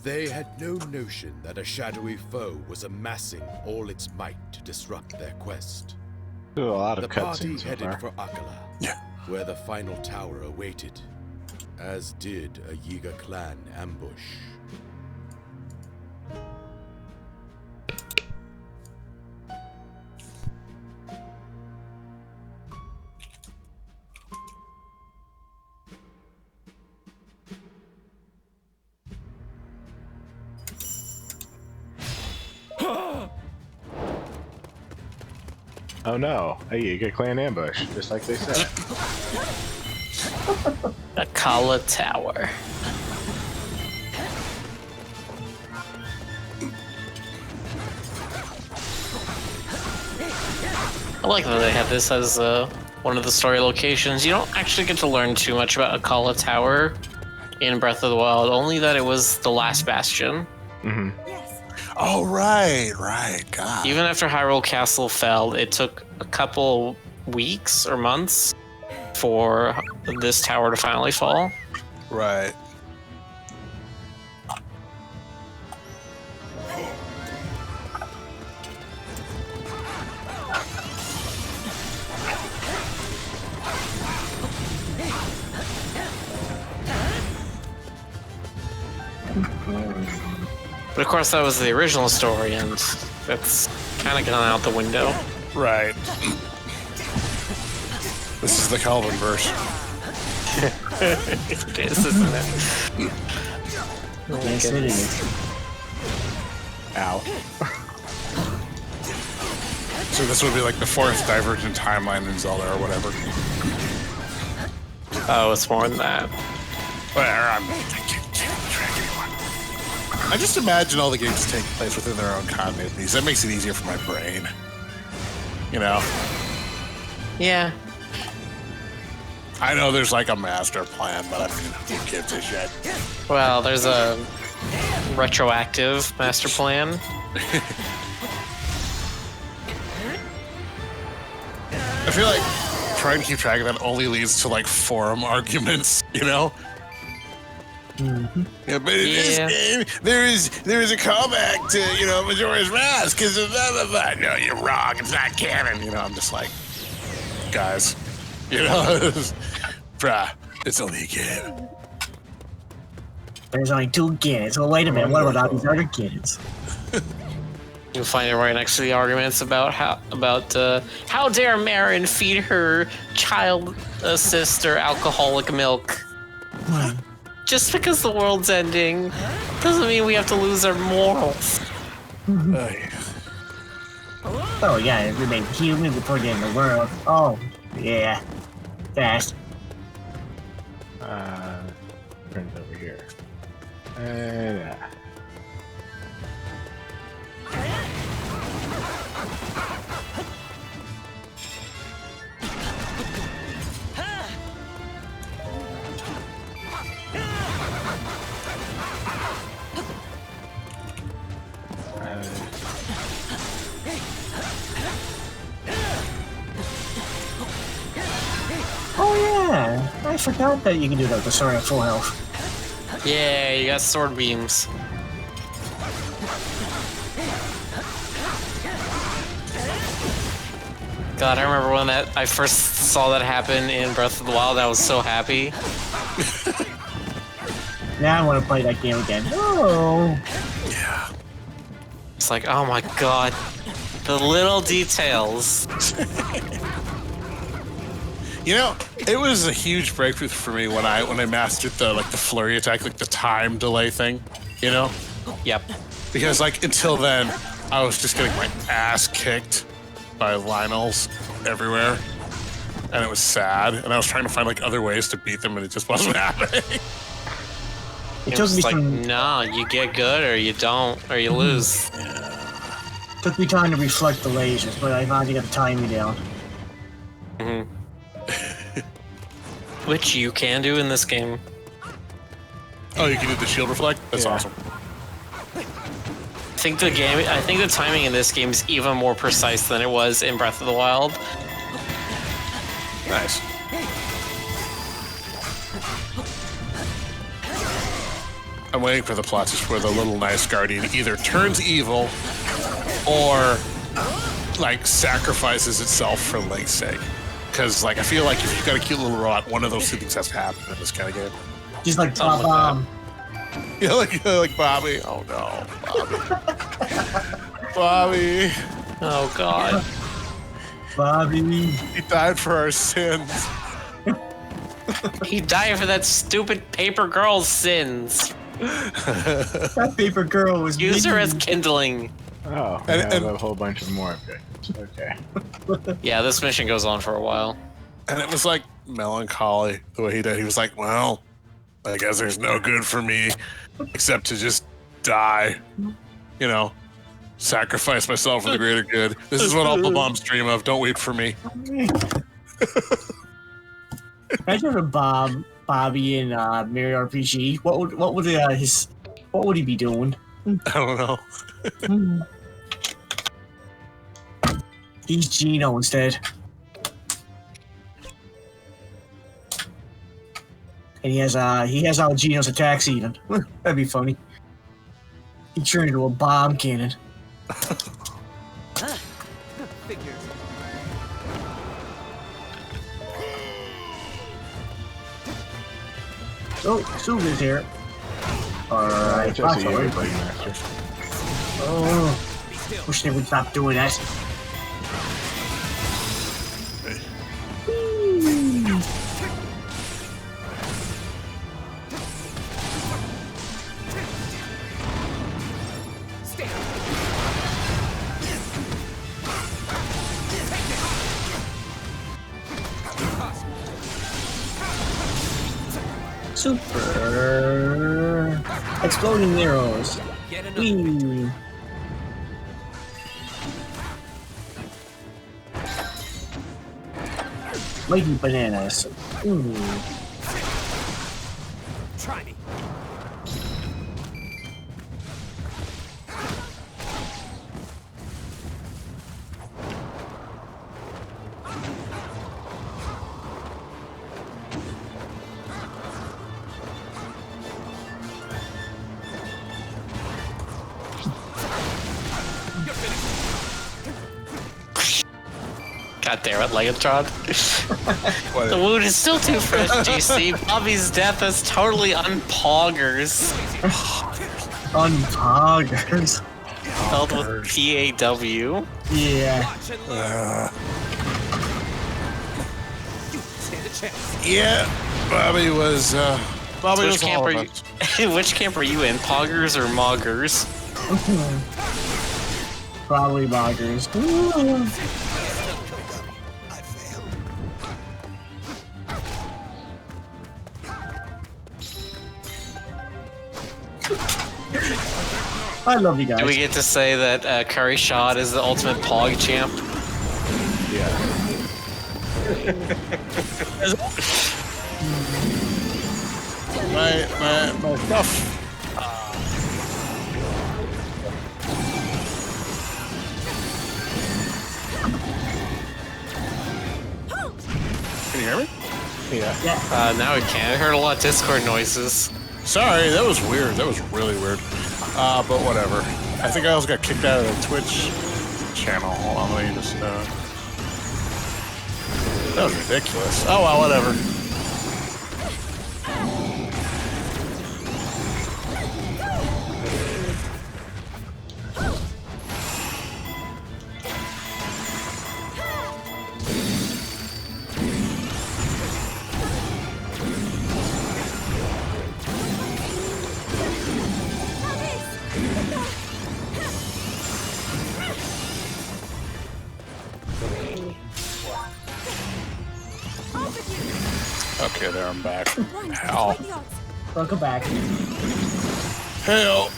They had no notion that a shadowy foe was amassing all its might to disrupt their quest. A lot of The party cutscenes so headed far. for Akala, where the final tower awaited, as did a Yiga clan ambush. Oh no, a Yiga clan ambush, just like they said. Akala Tower. I like that they have this as one of the story locations. You don't actually get to learn too much about Akala Tower in Breath of the Wild, only that it was the last bastion. Mm-hmm. Oh, right. God. Even after Hyrule Castle fell, it took a couple weeks or months for this tower to finally fall. Right. But of course, that was the original story, and that's kind of gone out the window. Right. This is the Calvin verse. It is, isn't it? Yes, it is. Ow. So this would be like the fourth divergent timeline in Zelda or whatever. Oh, it's more than that. Whatever, I can't track anyone. I just imagine all the games take place within their own continuities. That makes it easier for my brain. You know? Yeah. I know there's like a master plan, but I mean, who gives a shit? Well, there's a retroactive master plan. I feel like trying to keep track of that only leads to like forum arguments, you know? Mm-hmm. Yeah, but in this game, there is a callback to, you know, Majora's Mask because of blah, blah, blah. No, you're wrong. It's not canon. You know, I'm just like, guys, you know, bruh, it's only a game. There's only 2 cannons. Well, wait a minute. What about all these other cannons? You'll find it right next to the arguments about how dare Marin feed her child sister alcoholic milk. Just because the world's ending doesn't mean we have to lose our morals. Oh yeah, we made human before the end of the world. Oh yeah, fast. Turns over here. Yeah. Oh yeah, I forgot that you can do that with the sword at full health. Yeah, you got sword beams. God, I remember when I first saw that happen in Breath of the Wild. I was so happy. Now I want to play that game again. Oh. Yeah. It's like, oh my god, the little details. You know, it was a huge breakthrough for me when I mastered the flurry attack, like the time delay thing. You know? Yep. Because like until then, I was just getting my ass kicked by Lionels everywhere, and it was sad. And I was trying to find like other ways to beat them, and it just wasn't happening. It took me like, some. no, you get good or you don't, or you lose. Took me time to reflect the lasers, but I finally got the timing down. Mm-hmm. Which you can do in this game. Oh, you can do the shield reflect? That's awesome. I think the timing in this game is even more precise than it was in Breath of the Wild. Nice. I'm waiting for the plot twist where the little nice guardian either turns evil or like sacrifices itself for Link's sake. Because like I feel like if you've got a cute little robot, one of those two things has to happen in this kind of game. Just like Bob. Yeah, like Bobby. Oh no, Bobby. Bobby. Oh god. Bobby. He died for our sins. He died for that stupid paper girl's sins. That paper girl was Use her as kindling. Oh, and have a whole bunch of more objectives. Okay. Yeah, this mission goes on for a while. And it was like melancholy the way he did. He was like, well, I guess there's no good for me except to just die. You know, sacrifice myself for the greater good. This is what all the moms dream of. Don't wait for me. Imagine if Bobby in Mario RPG. What would he be doing? I don't know. He's Gino instead. And he has all Gino's attacks even. That'd be funny. He turned into a bomb cannon. Oh, Suga's here. Alright, Just a master. Oh, wish they would stop doing that. Super exploding arrows. Whee. Mighty bananas. Ooh. Try me. God damn it, Legatron. The wound is still too fresh, GC. Bobby's death is totally unpoggers. Unpoggers. Spelled with P-A-W. Yeah. Yeah, Bobby was Which camp are you? Which camp are you in? Poggers or Moggers? Probably Moggers. I love you guys. Do we get to say that Curry Shot is the ultimate Pog champ? Yeah. my stuff. Can you hear me? Yeah. Now we can. I heard a lot of Discord noises. Sorry, that was weird. That was really weird. But whatever. I think I also got kicked out of the Twitch channel. Hold on, let me just, that was ridiculous. Oh well, whatever. Okay, there, I'm back. Hell. Welcome back. Hell.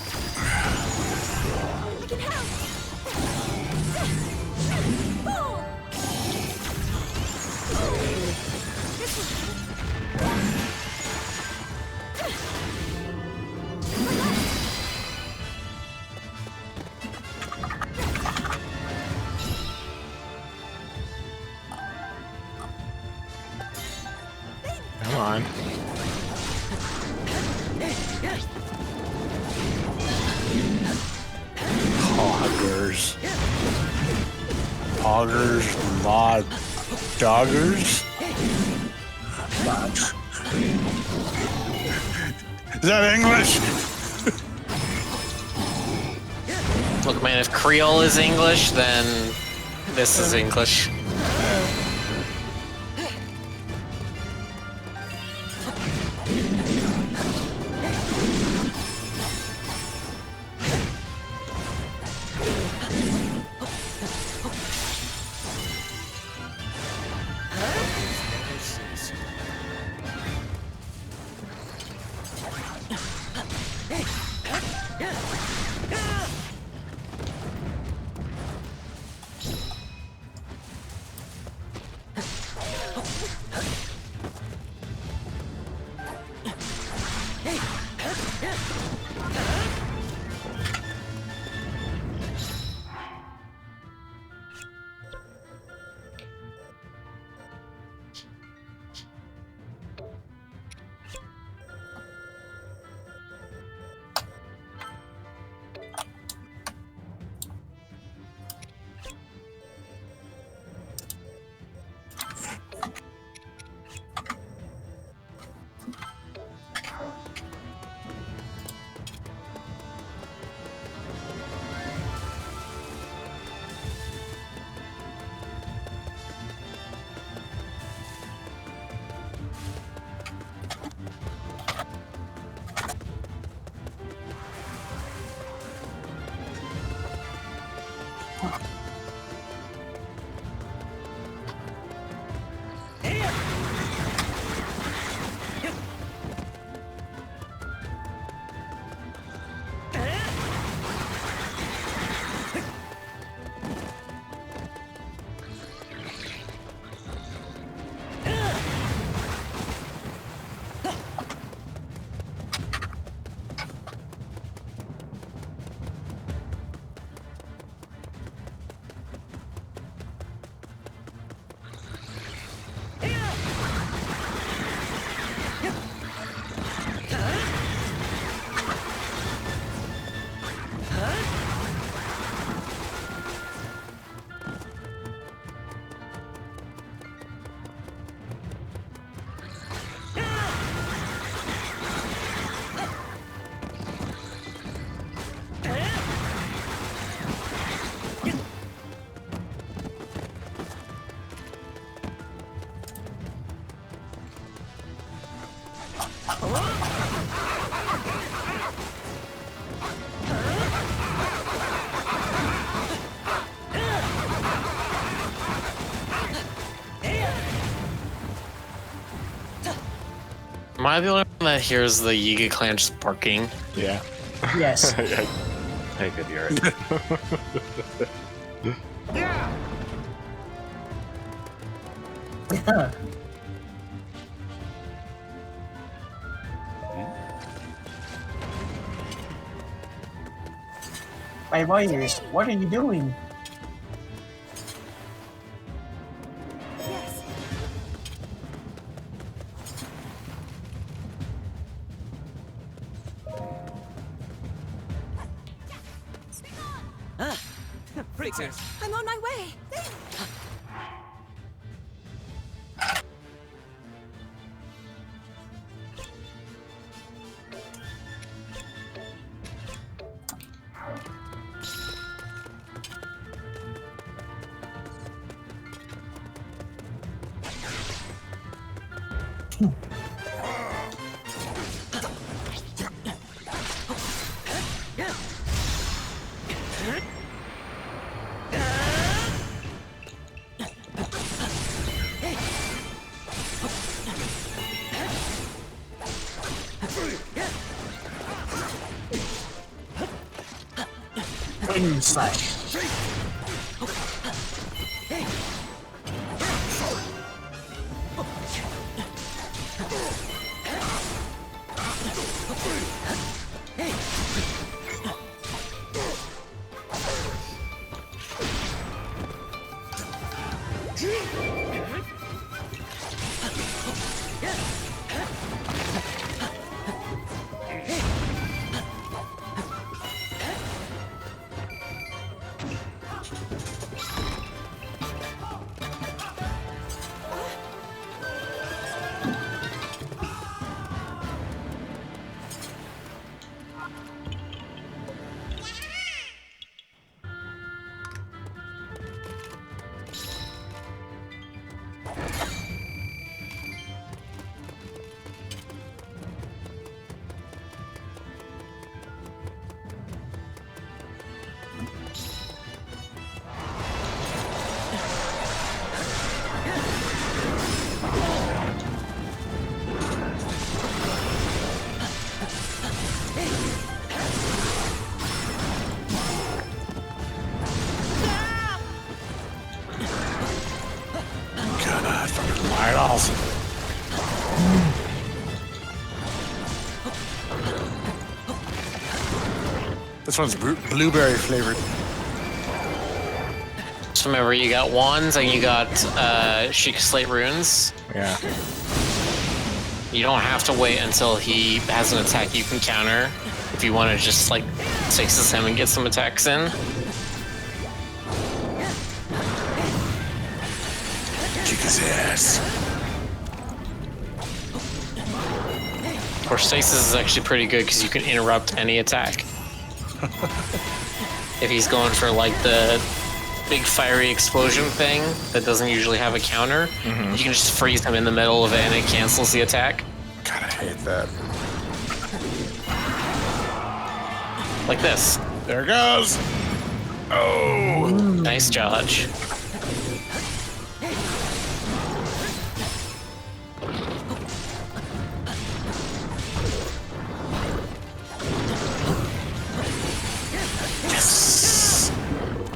Come on. Poggers. Poggers, mod doggers. Is that English? Look, man, if Creole is English, then this is English. Am I the only one that hears the Yiga clan just barking? Yeah. Yes. I could hear it. My warriors, what are you doing? Yes. Princess! I'm on my way. Wind slash. This one's blueberry flavored. So remember, you got wands and you got Sheikah Slate runes. Yeah. You don't have to wait until he has an attack you can counter if you want to just like stasis him and get some attacks in. Kick his ass. Of course, stasis is actually pretty good because you can interrupt any attack. If he's going for like the big fiery explosion thing that doesn't usually have a counter, you can just freeze him in the middle of it and it cancels the attack. God, I hate that. Like this. There it goes. Oh, nice dodge.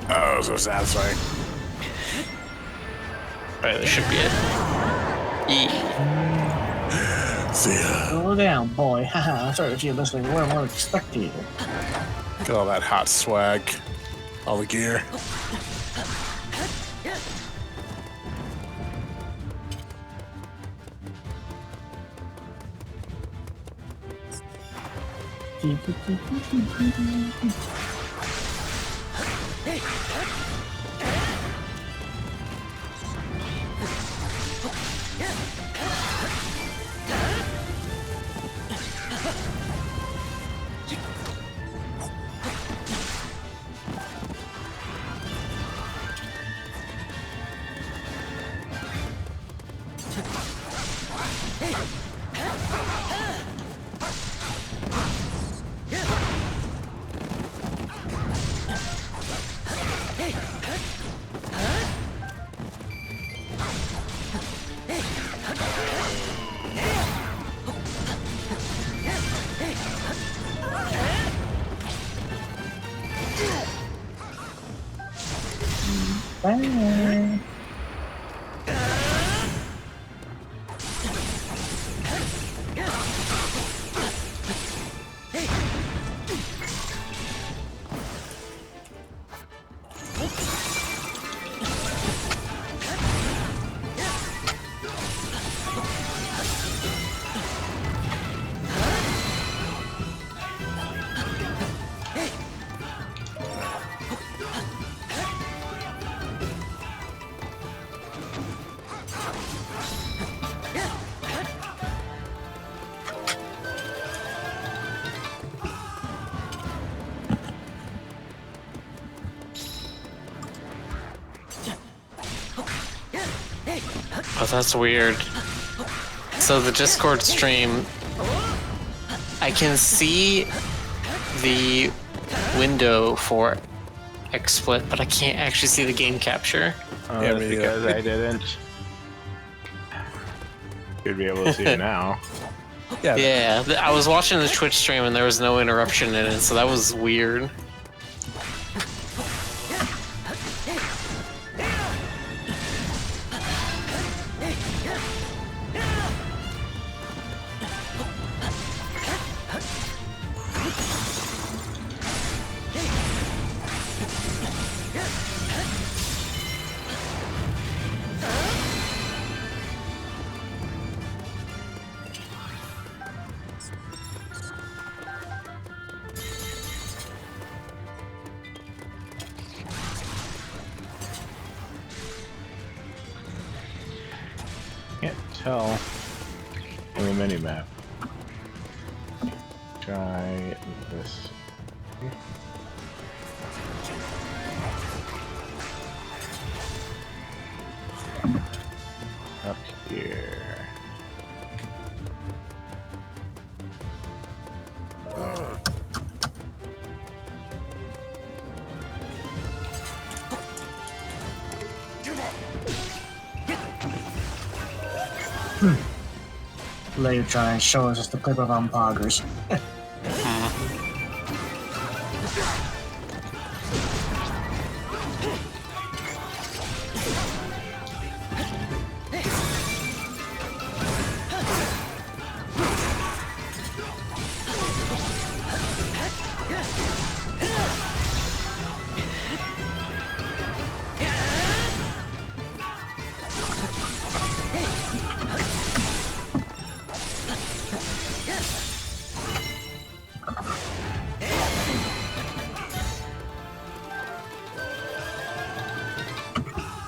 Oh, so satisfying. Alright, this should be it. See ya. Slow down, boy. Haha, sorry if you're listening more than what expected. Get all that hot swag. All the gear. back. Oh, that's weird. So the Discord stream, I can see the window for XSplit, but I can't actually see the game capture. Oh, that's because I didn't. You'd be able to see it now. Yeah, I was watching the Twitch stream and there was no interruption in it, so that was weird. Can't tell in the minimap. Try this. Up here. Later try and show us the clip of unpoggers.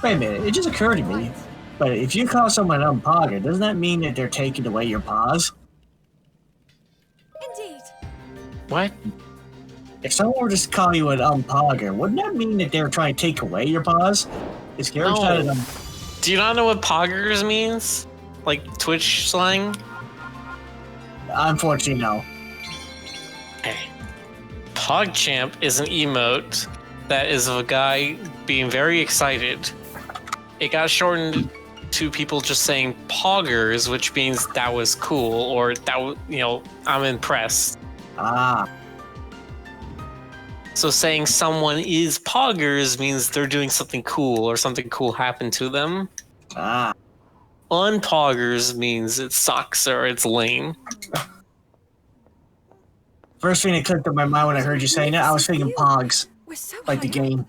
Wait a minute, it just occurred to me. But if you call someone an unpogger, doesn't that mean that they're taking away your paws? Indeed. What? If someone were to call you an unpogger, wouldn't that mean that they're trying to take away your paws? Is Garage not an Do you not know what poggers means? Like Twitch slang? Unfortunately, no. Okay. PogChamp is an emote that is of a guy being very excited. It got shortened to people just saying poggers, which means that was cool, or that I'm impressed. Ah. So saying someone is poggers means they're doing something cool or something cool happened to them. Ah. Unpoggers means it sucks or it's lame. First thing that clicked in my mind when I heard you saying that, I was thinking Pogs. Like the game.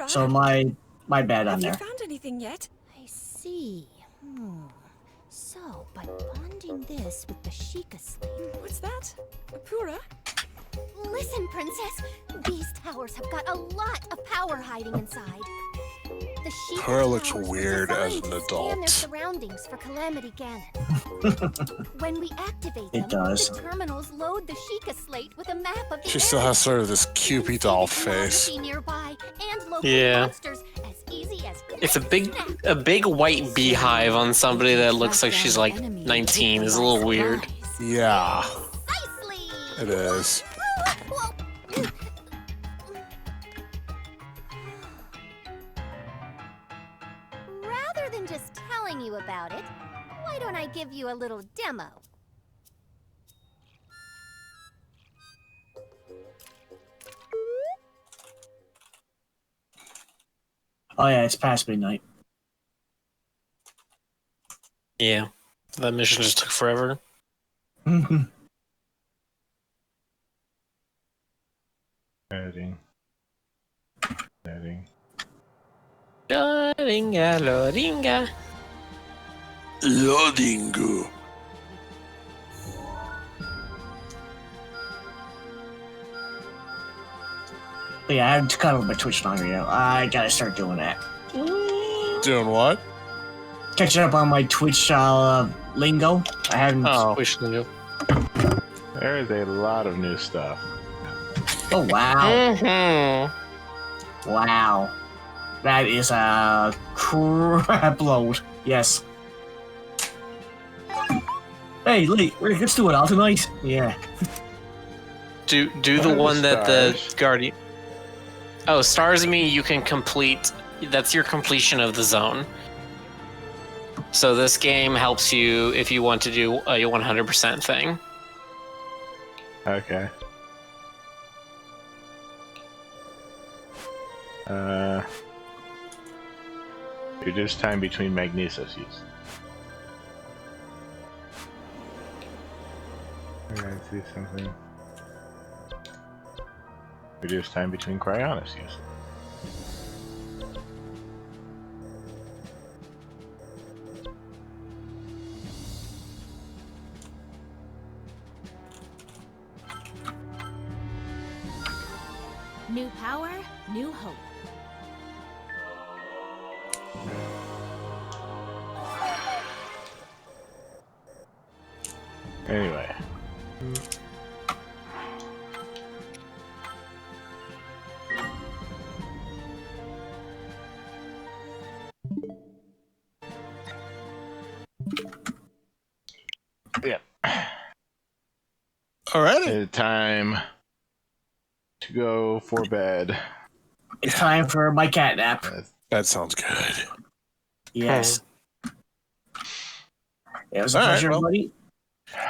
So my bad on there. Have you found anything yet? I see. So, by bonding this with the Sheikah slate... What's that? Apura? Listen, Princess. These towers have got a lot of power hiding inside. The Sheikah Her looks towers were weird as designed an to scan their adult. surroundings for Calamity Ganon. When we activate them, does. the terminals load the Sheikah slate with a map of the She still has sort of this Cupid doll face. area nearby and locate Yeah. monsters as easy as It's a big white beehive on somebody that looks like she's like 19 is a little weird. Yeah. It is. Rather than just telling you about it, why don't I give you a little demo? Oh yeah, it's past midnight. Yeah, that mission just took forever. Editing. Loadinga, loadinga. Loading. But yeah, I haven't cut off my Twitch longer yet. I gotta start doing that. Doing what? Catching up on my Twitch lingo. I haven't. Twitch lingo. There is a lot of new stuff. Oh wow! Mm-hmm. Wow, that is a crap load. Yes. Hey, Lee, let's do it all tonight. Yeah. Do the one that the Guardian. Oh, stars mean you can complete. That's your completion of the zone. So this game helps you if you want to do a 100% thing. Okay. Reduce time between magnesis use. I see something. Reduce time between cryonis use. New power, new hope. Anyway. Yeah. Alrighty. Time to go for bed. It's time for my cat nap. That sounds good. Yes. It was a pleasure, buddy.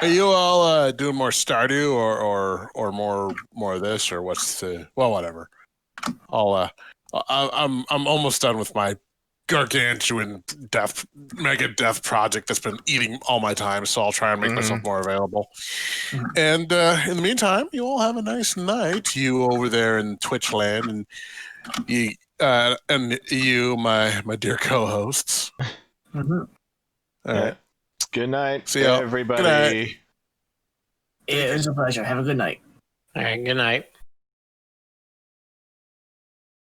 Are you all doing more Stardew or more of this, or what's the whatever? I'm almost done with my gargantuan mega death project that's been eating all my time, so I'll try and make myself more available. And in the meantime, you all have a nice night, you over there in Twitch land, and you, my dear co-hosts. Mm-hmm. All right. Good night, see ya, everybody. Good night. It was a pleasure. Have a good night. All right, good night.